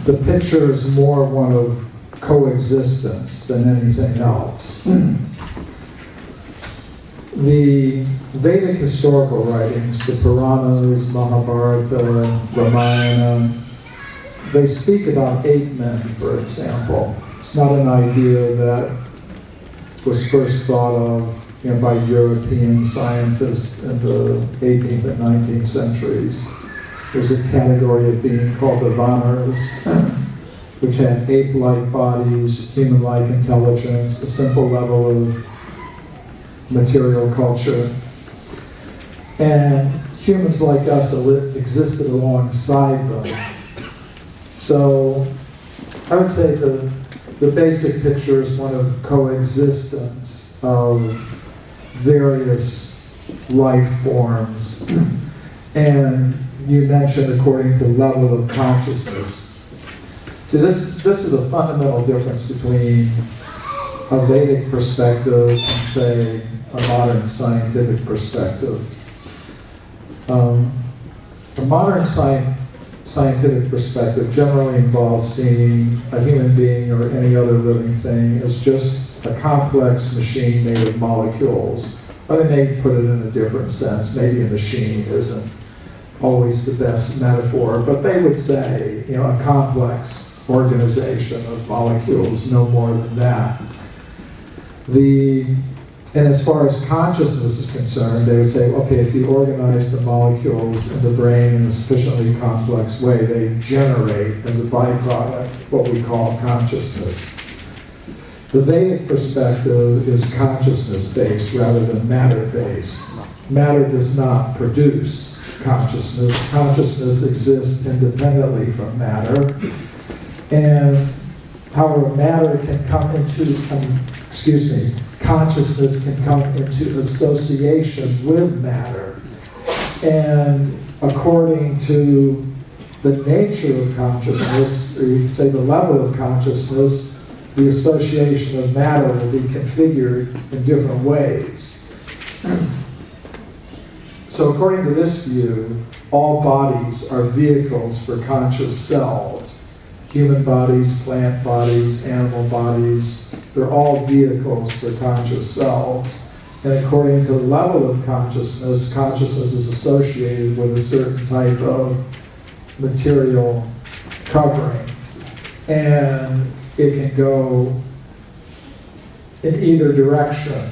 A: the picture is more one of coexistence than anything else. The Vedic historical writings, the Puranas, Mahabharata, Ramayana, they speak about 8 men, for example. It's not an idea that was first thought of by European scientists in the 18th and 19th centuries. There's a category of being called the Vanas, which had ape-like bodies, human-like intelligence, a simple level of material culture. And humans like us existed alongside them. So I would say the basic picture is one of coexistence of various life forms. And you mentioned according to level of consciousness. See, this is a fundamental difference between a Vedic perspective and, say, a modern scientific perspective. A modern scientific perspective generally involves seeing a human being or any other living thing as just a complex machine made of molecules. Or they may put it in a different sense. Maybe a machine isn't always the best metaphor, but they would say, a complex organization of molecules, no more than that. And as far as consciousness is concerned, they would say, okay, if you organize the molecules in the brain in a sufficiently complex way, they generate, as a byproduct, what we call consciousness. The Vedic perspective is consciousness-based rather than matter-based. Matter does not produce consciousness. Consciousness exists independently from matter. And however, matter can come into, consciousness can come into association with matter. And according to the nature of consciousness, or you could say the level of consciousness, the association of matter will be configured in different ways. So according to this view, all bodies are vehicles for conscious selves. Human bodies, plant bodies, animal bodies, they're all vehicles for conscious selves. And according to the level of consciousness, consciousness is associated with a certain type of material covering. And it can go in either direction.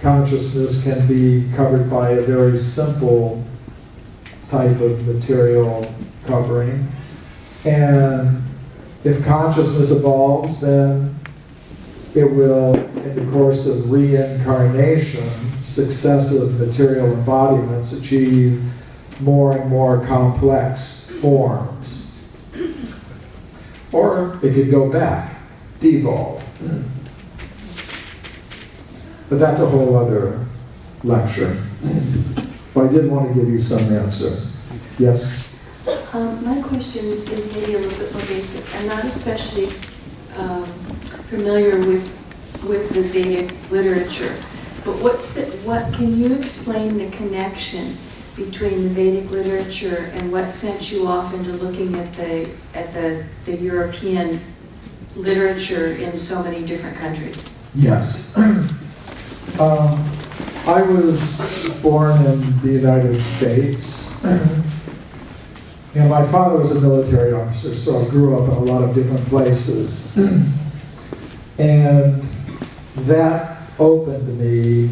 A: Consciousness can be covered by a very simple type of material covering. And if consciousness evolves, then it will, in the course of reincarnation, successive material embodiments achieve more and more complex forms. Or it could go back, devolve. But that's a whole other lecture. But I did want to give you some answer. Yes?
E: My question is maybe a little bit more basic. I'm not especially familiar with the Vedic literature, but what can you explain the connection between the Vedic literature and what sent you off into looking at the European literature in so many different countries?
A: Yes. I was born in the United States. My father was a military officer, so I grew up in a lot of different places. And that opened me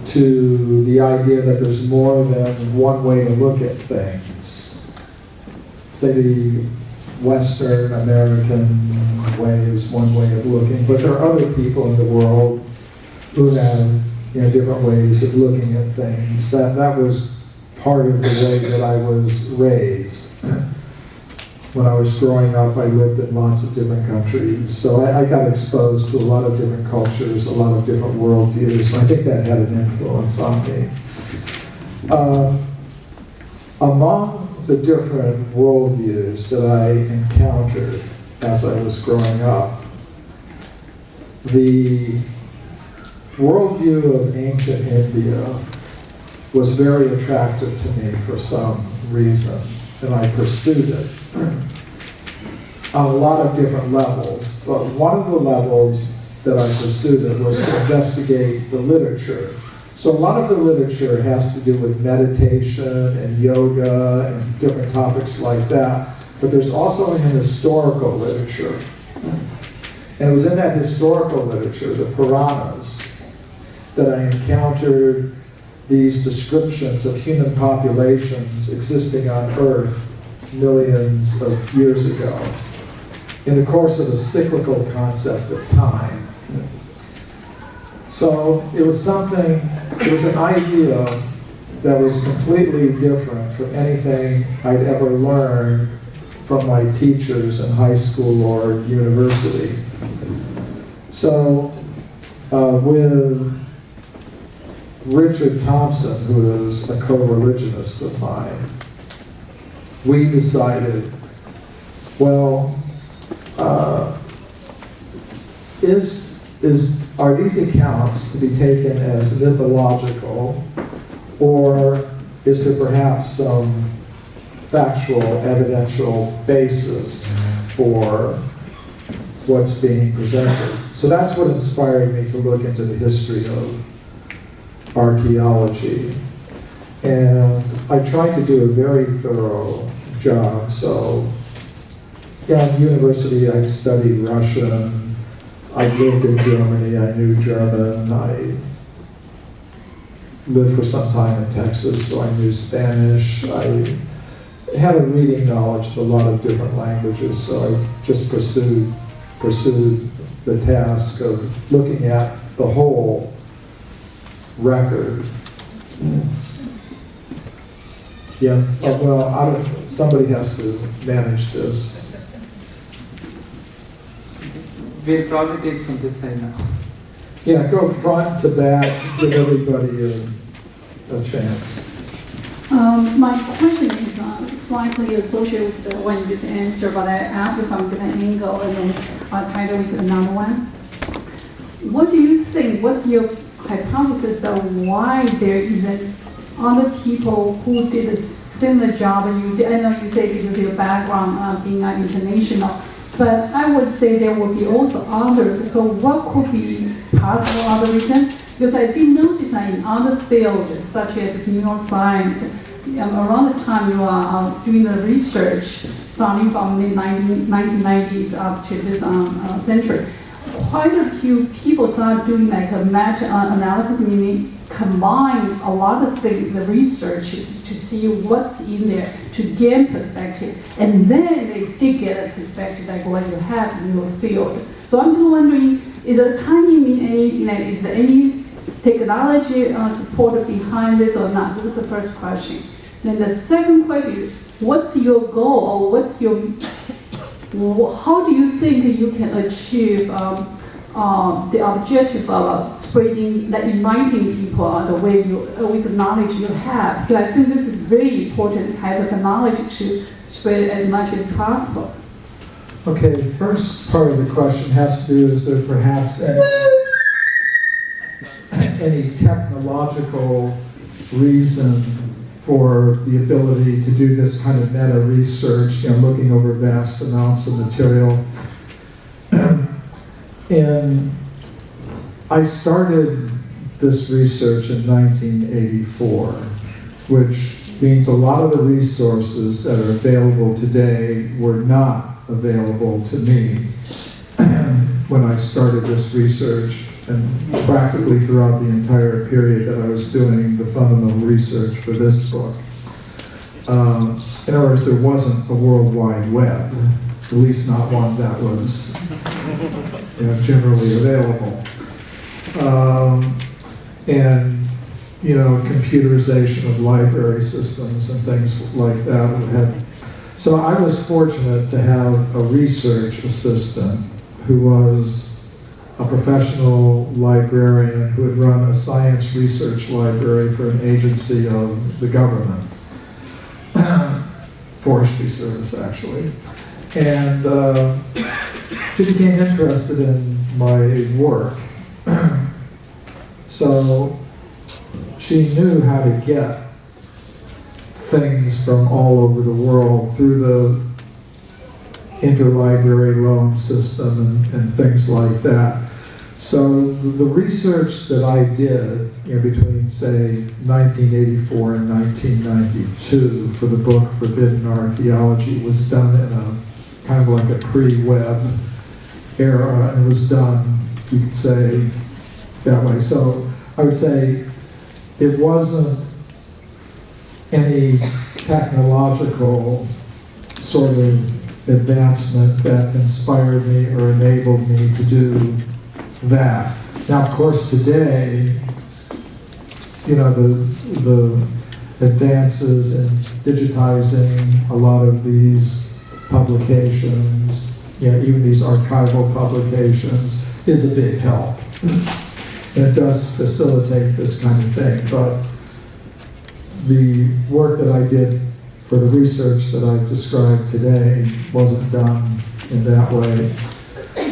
A: to the idea that there's more than one way to look at things. Say the Western American way is one way of looking, but there are other people in the world who have different ways of looking at things. That was part of the way that I was raised. When I was growing up, I lived in lots of different countries, so I got exposed to a lot of different cultures, a lot of different worldviews. I think that had an influence on me. Among the different worldviews that I encountered as I was growing up, the worldview of ancient India was very attractive to me for some reason, and I pursued it on a lot of different levels. But one of the levels that I pursued it was to investigate the literature. So a lot of the literature has to do with meditation and yoga and different topics like that, but there's also an historical literature. And it was in that historical literature, the Puranas, that I encountered these descriptions of human populations existing on Earth millions of years ago in the course of a cyclical concept of time. So it was an idea that was completely different from anything I'd ever learned from my teachers in high school or university. So with Richard Thompson, who is a co-religionist of mine, we decided, well, are these accounts to be taken as mythological, or is there perhaps some factual, evidential basis for what's being presented? So that's what inspired me to look into the history of archaeology. And I tried to do a very thorough job. So, yeah, in university I studied Russian. I lived in Germany, I knew German. I lived for some time in Texas, so I knew Spanish. I had a reading knowledge of a lot of different languages, so I just pursued the task of looking at the whole record. Yeah, well, somebody has to manage this.
F: We'll probably take from this side now.
A: Yeah, go front to back, give everybody a chance.
G: My question is slightly associated with the one you just answered, but I asked you from a different angle, and then I'll try to with another one. What do you think? What's your hypothesis of why there isn't other people who did a similar job and you did? I know you say because of your background being international, but I would say there will be also others. So what could be possible other reason? Because I did notice that in other fields, such as neuroscience, around the time you are doing the research, starting from the 1990s up to this century, quite a few people start doing like a meta-analysis, meaning combine a lot of things, the research to see what's in there, to gain perspective, and then they did get a perspective like what you have in your field. So I'm just wondering, is the timing mean anything? Like, is there any technology support behind this or not? This is the first question. Then the second question is, what's your goal, or how do you think you can achieve the objective of spreading, like enlightening people the way you, with the knowledge you have? Because I think this is very important type of knowledge to spread as much as possible.
A: Okay, the first part of the question has to do, is there perhaps any technological reason for the ability to do this kind of meta research, looking over vast amounts of material. And I started this research in 1984, which means a lot of the resources that are available today were not available to me when I started this research, and practically throughout the entire period that I was doing the fundamental research for this book. In other words, there wasn't a World Wide Web, at least not one that was generally available. And computerization of library systems and things like that. So I was fortunate to have a research assistant who was a professional librarian who had run a science research library for an agency of the government, Forestry Service actually. And she became interested in my work. So she knew how to get things from all over the world through the interlibrary loan system and things like that. So the research that I did between, say, 1984 and 1992 for the book Forbidden Archaeology was done in a kind of like a pre-web era, and it was done, you could say, that way. So I would say it wasn't any technological sort of advancement that inspired me or enabled me to do that. Now, of course, today, the advances in digitizing a lot of these publications, even these archival publications, is a big help. And it does facilitate this kind of thing, but the work that I did for the research that I described today wasn't done in that way.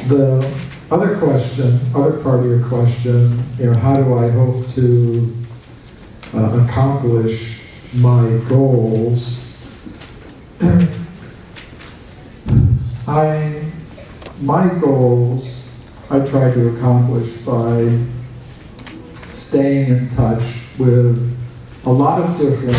A: The other question, other part of your question, how do I hope to accomplish my goals? My goals I try to accomplish by staying in touch with a lot of different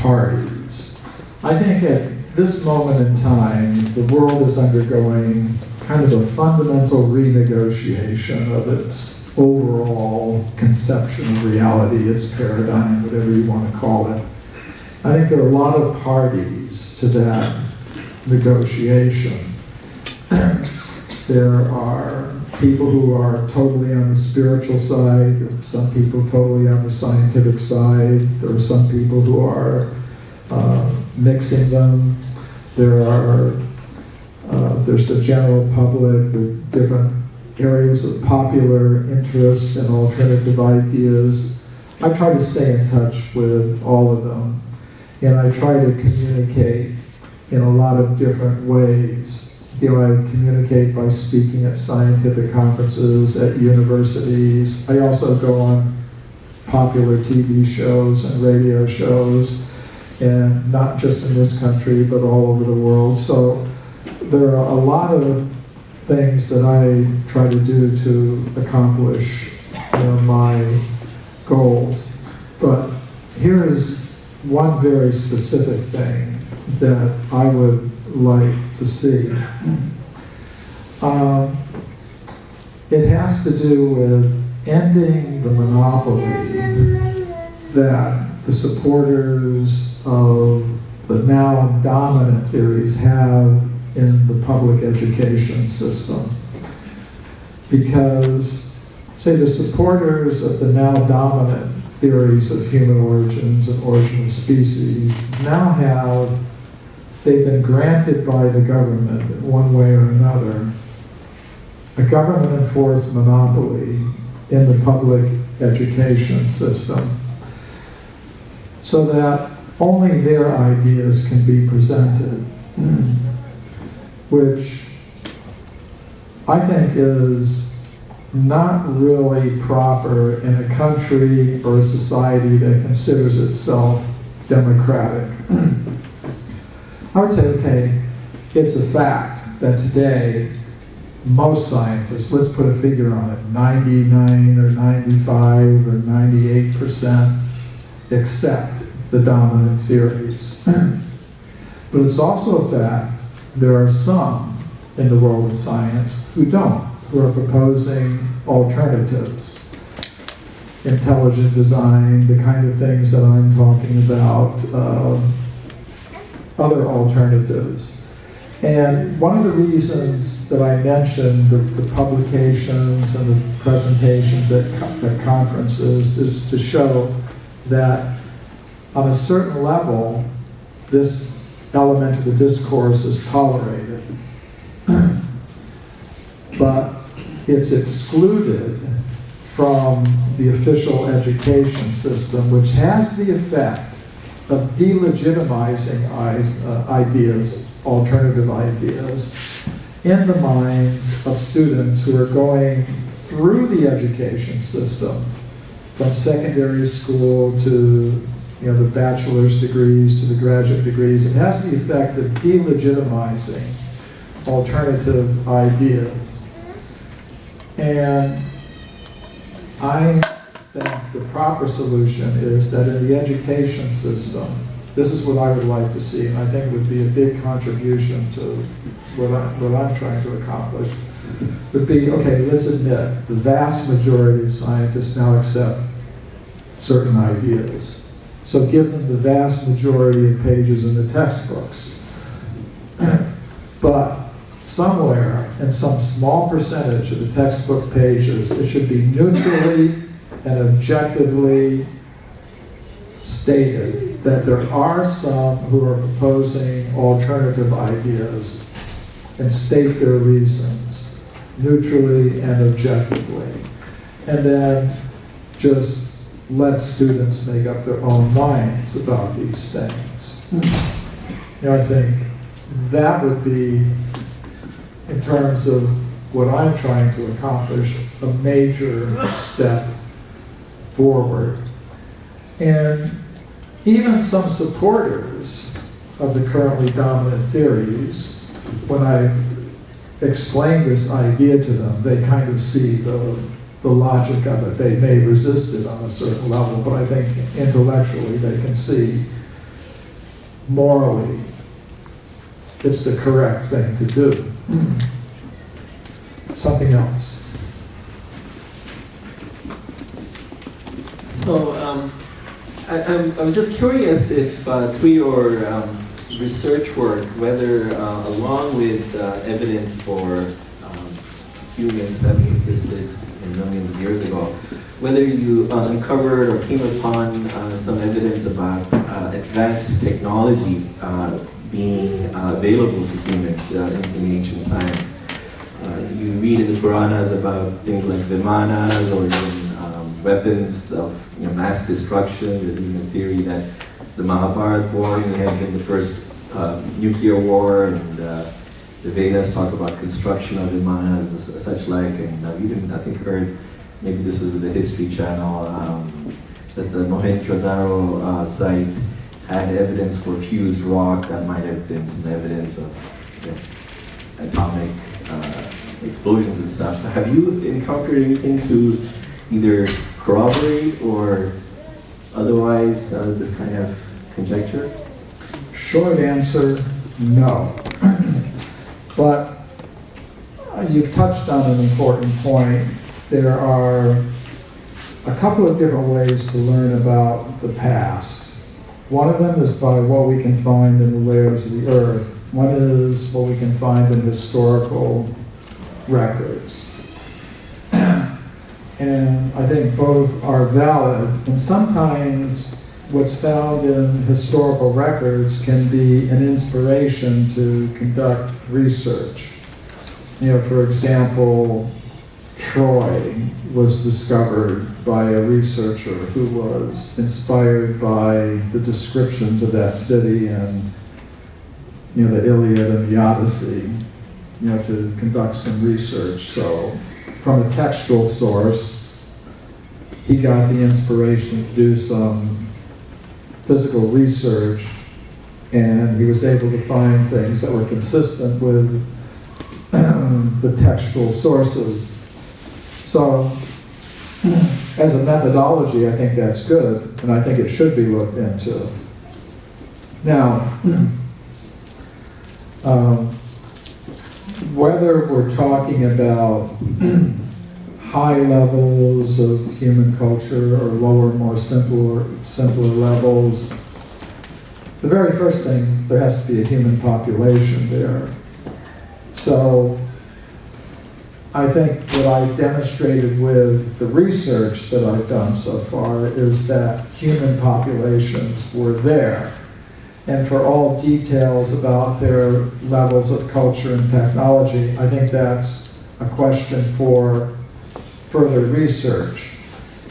A: parties. I think at this moment in time, the world is undergoing kind of a fundamental renegotiation of its overall conception of reality, its paradigm, whatever you want to call it. I think there are a lot of parties to that negotiation. There are people who are totally on the spiritual side, some people totally on the scientific side. There are some people who are mixing them. There's the general public, the different areas of popular interest and alternative ideas. I try to stay in touch with all of them, and I try to communicate in a lot of different ways. I communicate by speaking at scientific conferences, at universities. I also go on popular TV shows and radio shows, and not just in this country, but all over the world. So there are a lot of things that I try to do to accomplish my goals. But here is one very specific thing that I would like to see. It has to do with ending the monopoly that the supporters of the now dominant theories have in the public education system. Because, say, the supporters of the now dominant theories of human origins and origin of species now they've been granted by the government in one way or another a government-enforced monopoly in the public education system so that only their ideas can be presented, which I think is not really proper in a country or a society that considers itself democratic. I would say, okay, it's a fact that today most scientists, let's put a figure on it, 99 or 95 or 98% accept the dominant theories. But it's also a fact there are some in the world of science who don't, who are proposing alternatives. Intelligent design, the kind of things that I'm talking about, other alternatives. And one of the reasons that I mentioned the publications and the presentations at conferences is to show that on a certain level, this element of the discourse is tolerated. But it's excluded from the official education system, which has the effect of delegitimizing ideas, alternative ideas, in the minds of students who are going through the education system, from secondary school to the bachelor's degrees to the graduate degrees. It has the effect of delegitimizing alternative ideas. And I think the proper solution is that in the education system, this is what I would like to see, and I think it would be a big contribution to what I'm trying to accomplish, would be, okay, let's admit the vast majority of scientists now accept certain ideas. So give them the vast majority of pages in the textbooks. But somewhere, in some small percentage of the textbook pages, it should be neutrally and objectively stated that there are some who are proposing alternative ideas and state their reasons neutrally and objectively, and then just let students make up their own minds about these things. I think that would be, in terms of what I'm trying to accomplish, a major step forward. And even some supporters of the currently dominant theories, when I explain this idea to them, they kind of see the logic of it. They may resist it on a certain level, but I think intellectually they can see morally it's the correct thing to do. Something else.
H: So I was just curious if through your research work, whether along with evidence for humans having existed millions of years ago, whether you uncovered or came upon some evidence about advanced technology being available to humans in ancient times. You read in the Puranas about things like vimanas or even weapons of mass destruction. There's even a theory that the Mahabharata war may have been the first nuclear war, and the Vedas talk about construction of vimanas and such like. And I've even, I think, heard, maybe this was with the History Channel, that the Mohenjo-daro site had evidence for fused rock that might have been some evidence of atomic explosions and stuff. Have you encountered anything to either corroborate or otherwise this kind of conjecture?
A: Short answer, no. But you've touched on an important point. There are a couple of different ways to learn about the past. One of them is by what we can find in the layers of the earth. One is what we can find in historical records. And I think both are valid. And sometimes what's found in historical records can be an inspiration to conduct research. For example, Troy was discovered by a researcher who was inspired by the descriptions of that city and the Iliad and the Odyssey, to conduct some research. So from a textual source, he got the inspiration to do some physical research, and he was able to find things that were consistent with the textual sources. So as a methodology, I think that's good, and I think it should be looked into. Now, whether we're talking about high levels of human culture or lower, more simpler levels, the very first thing, there has to be a human population there. So I think what I've demonstrated with the research that I've done so far is that human populations were there. And for all details about their levels of culture and technology, I think that's a question for further research.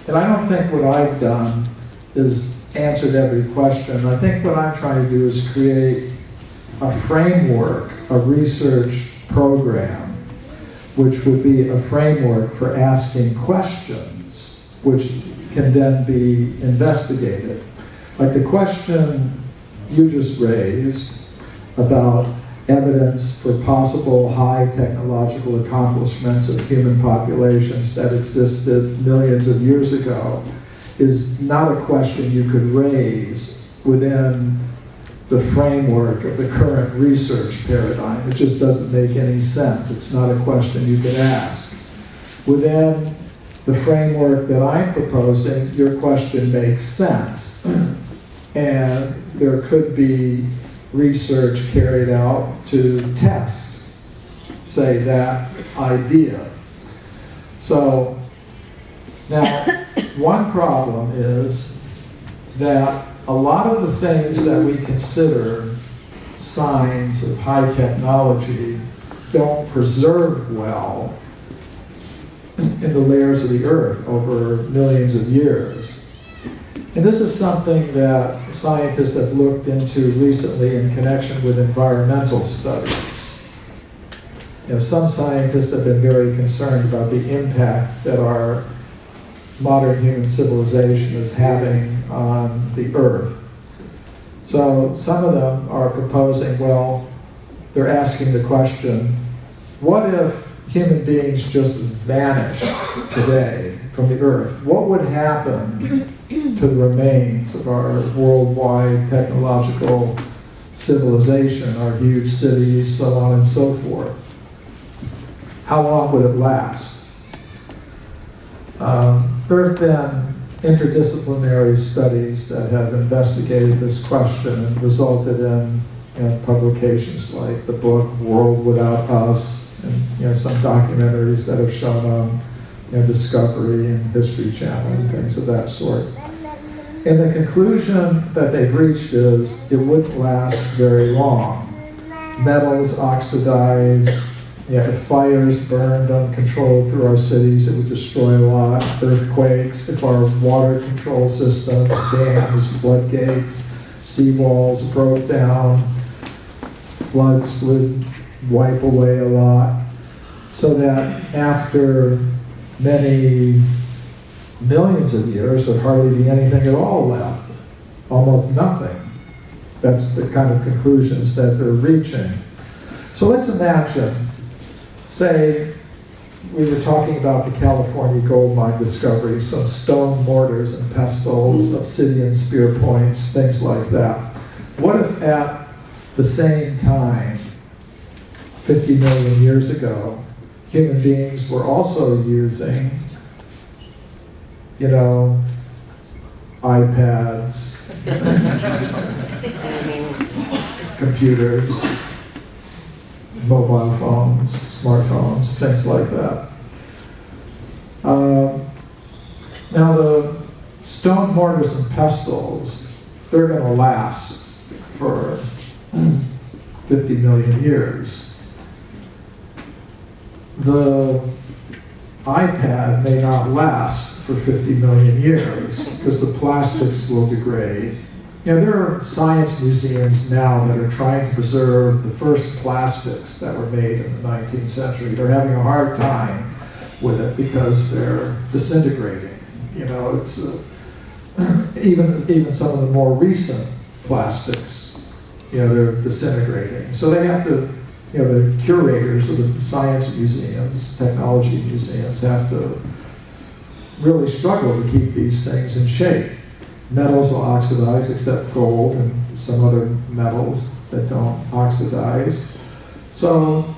A: And I don't think what I've done is answered every question. I think what I'm trying to do is create a framework, a research program, which would be a framework for asking questions, which can then be investigated. Like the question you just raised about evidence for possible high technological accomplishments of human populations that existed millions of years ago is not a question you could raise within the framework of the current research paradigm. It just doesn't make any sense. It's not a question you could ask. Within the framework that I'm proposing, your question makes sense. And there could be research carried out to test, say, that idea. So, now, one problem is that a lot of the things that we consider signs of high technology don't preserve well in the layers of the earth over millions of years. And this is something that scientists have looked into recently in connection with environmental studies. You know, some scientists have been very concerned about the impact that our modern human civilization is having on the earth. So some of them are proposing, well, they're asking the question, what if human beings just vanished today from the earth? What would happen to the remains of our worldwide technological civilization, our huge cities, so on and so forth? How long would it last? There have been interdisciplinary studies that have investigated this question and resulted in publications like the book World Without Us, and some documentaries that have shown on Discovery and History Channel and things of that sort. And the conclusion that they've reached is it wouldn't last very long. Metals oxidize. If fires burned uncontrolled through our cities, it would destroy a lot. Earthquakes, if our water control systems, dams, floodgates, seawalls broke down, floods would wipe away a lot. So that after many millions of years, there'd hardly be anything at all left. Almost nothing. That's the kind of conclusions that they're reaching. So let's imagine, say, we were talking about the California gold mine discovery, some stone mortars and pestles, obsidian spear points, things like that. What if at the same time, 50 million years ago, human beings were also using, iPads, computers, mobile phones, smartphones, things like that. Now the stone mortars and pestles, they're going to last for 50 million years. The iPad may not last for 50 million years because the plastics will degrade. There are science museums now that are trying to preserve the first plastics that were made in the 19th century. They're having a hard time with it because they're disintegrating. It's even some of the more recent plastics, they're disintegrating. So they have to, the curators of the science museums, technology museums, have to really struggle to keep these things in shape. Metals will oxidize, except gold and some other metals that don't oxidize. So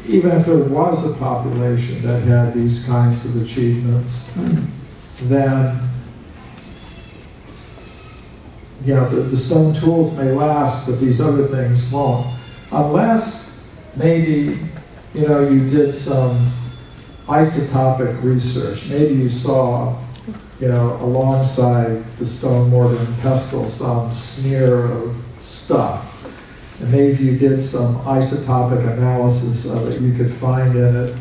A: even if there was a population that had these kinds of achievements, then the stone tools may last, but these other things won't. Unless maybe, you did some isotopic research. Maybe you saw, alongside the stone mortar and pestle, some smear of stuff. And maybe you did some isotopic analysis of it, you could find in it,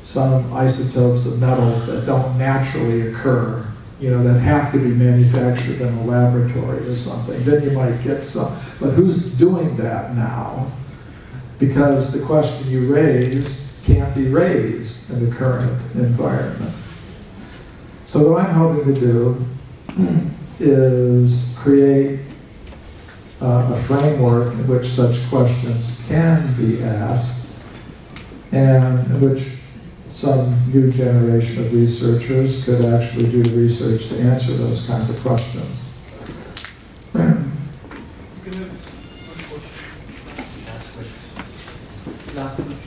A: some isotopes of metals that don't naturally occur, that have to be manufactured in a laboratory or something. Then you might get some. But who's doing that now? Because the question you raised can't be raised in the current environment. So what I'm hoping to do is create a framework in which such questions can be asked, and in which some new generation of researchers could actually do research to answer those kinds of questions.
F: Last question.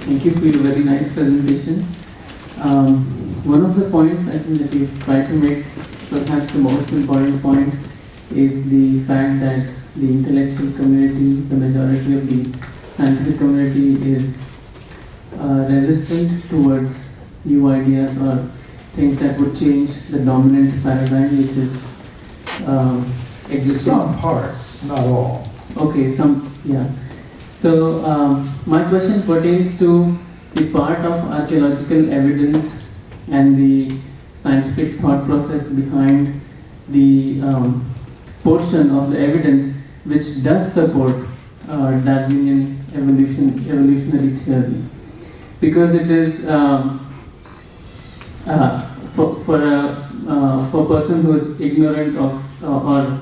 F: Thank you for your very nice presentation. One of the points I think that you've tried to make, perhaps the most important point, is the fact that the intellectual community, the majority of the scientific community is resistant towards new ideas or things that would change the dominant paradigm which is existing?
A: Some parts, not all.
F: Okay, yeah. So my question pertains to the part of archaeological evidence and the scientific thought process behind the portion of the evidence which does support Darwinian evolutionary theory, because it is for a person who is ignorant of or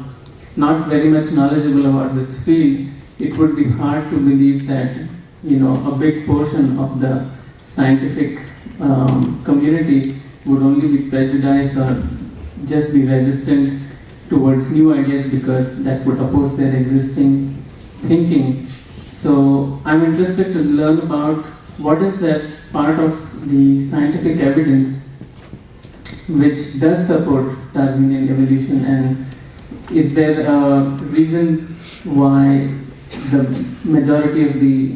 F: not very much knowledgeable about this field, it would be hard to believe that a big portion of the scientific community would only be prejudiced or just be resistant towards new ideas because that would oppose their existing thinking. So I'm interested to learn about what is that part of the scientific evidence which does support Darwinian evolution, and is there a reason why the majority of the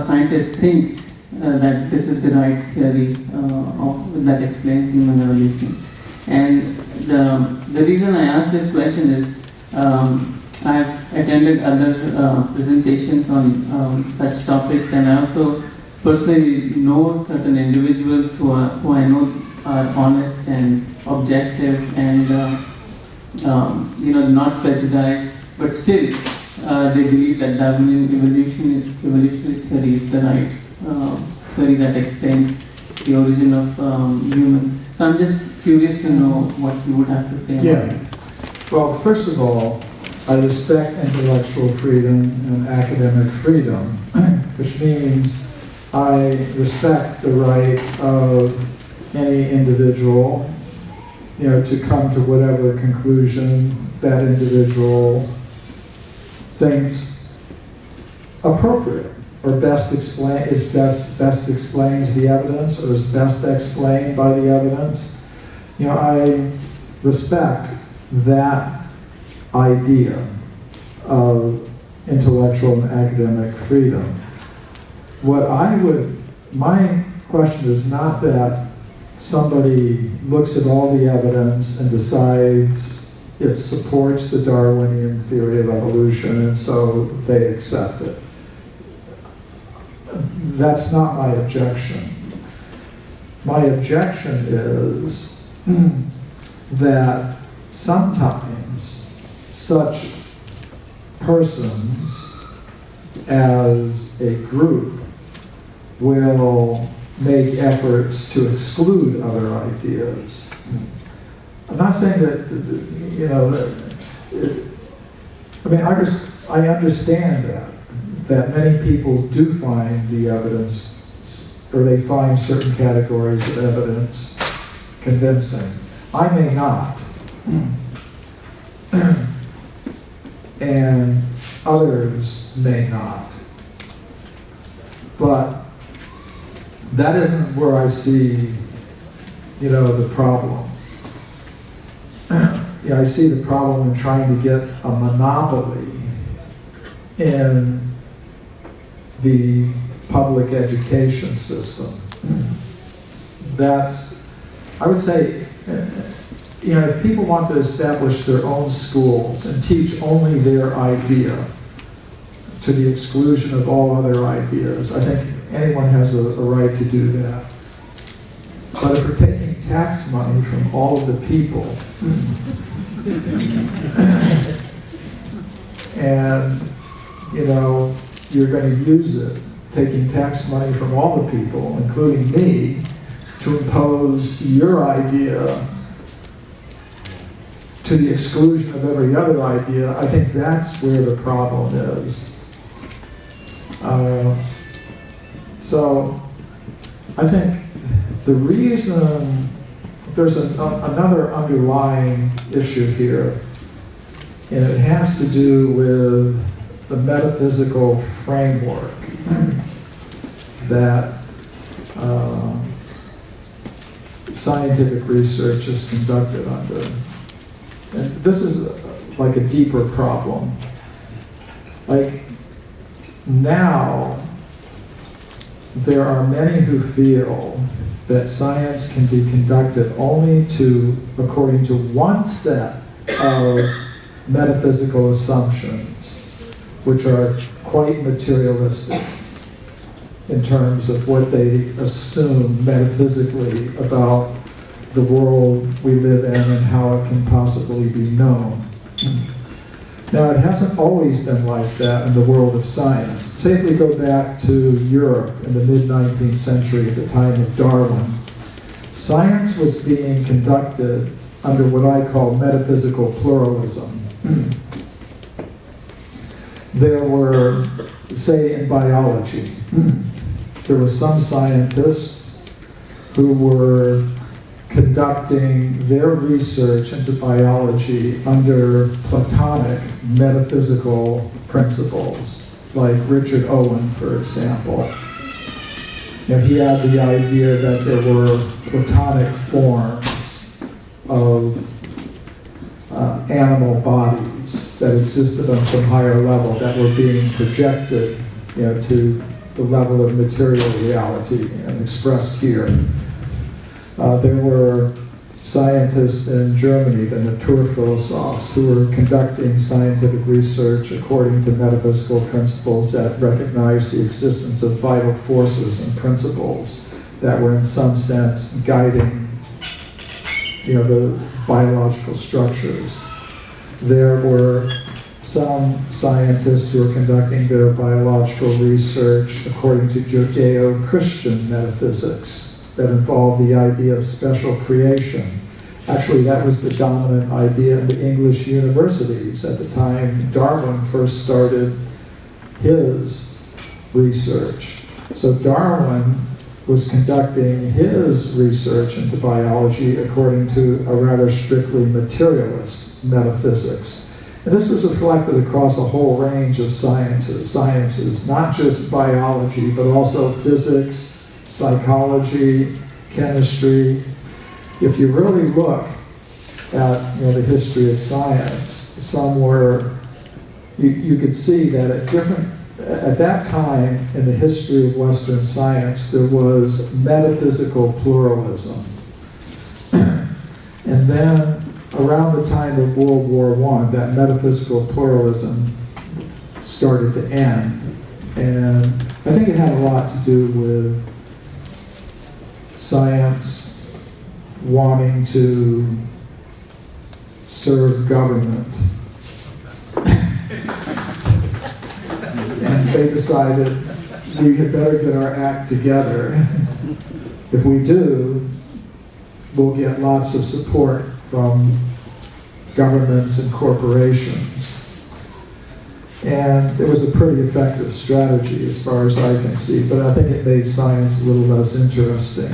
F: scientists think that this is the right theory that explains human evolution? And the reason I ask this question is I've attended other presentations on such topics, and I also personally know certain individuals who I know are honest and objective and not prejudiced, but still they believe that Darwinian evolutionary theory is the right theory that explains the origin of humans. So I'm just curious to know what you would have to say about it.
A: Well, first of all, I respect intellectual freedom and academic freedom, which means I respect the right of any individual, to come to whatever conclusion that individual thinks appropriate, or best explains the evidence, or is best explained by the evidence. I respect that idea of intellectual and academic freedom. My question is not that somebody looks at all the evidence and decides it supports the Darwinian theory of evolution and so they accept it. That's not my objection. My objection is that sometimes such persons as a group will make efforts to exclude other ideas. I'm not saying that, I understand that many people do find the evidence, or they find certain categories of evidence convincing. I may not. And others may not. But that isn't where I see, the problem. I see the problem in trying to get a monopoly in the public education system. I would say, if people want to establish their own schools and teach only their idea to the exclusion of all other ideas, I think anyone has a right to do that. But if we're taking tax money from all of the people, and you're going to use it, taking tax money from all the people, including me, to impose your idea to the exclusion of every other idea, I think that's where the problem is. So I think the reason, there's another underlying issue here, and it has to do with the metaphysical framework that scientific research is conducted under. And this is like a deeper problem. Like, now, there are many who feel that science can be conducted only according to one set of metaphysical assumptions, which are quite materialistic in terms of what they assume metaphysically about the world we live in and how it can possibly be known. Now, it hasn't always been like that in the world of science. Say if we go back to Europe in the mid-19th century at the time of Darwin, science was being conducted under what I call metaphysical pluralism. There were, say in biology, there were some scientists who were conducting their research into biology under Platonic metaphysical principles, like Richard Owen, for example. He had the idea that there were Platonic forms of animal bodies that existed on some higher level that were being projected, to the level of material reality and expressed here. There were scientists in Germany, the Naturphilosophs, who were conducting scientific research according to metaphysical principles that recognized the existence of vital forces and principles that were in some sense guiding, the biological structures. There were some scientists who were conducting their biological research according to Judeo-Christian metaphysics that involved the idea of special creation. Actually, that was the dominant idea in the English universities at the time Darwin first started his research. So Darwin was conducting his research into biology according to a rather strictly materialist metaphysics. And this was reflected across a whole range of sciences, not just biology, but also physics, psychology, chemistry. If you really look at the history of science, some were, you could see that at that time in the history of Western science, there was metaphysical pluralism. And then around the time of World War I, that metaphysical pluralism started to end. And I think it had a lot to do with science wanting to serve government. And they decided we had better get our act together. If we do, we'll get lots of support from governments and corporations. And it was a pretty effective strategy as far as I can see, but I think it made science a little less interesting.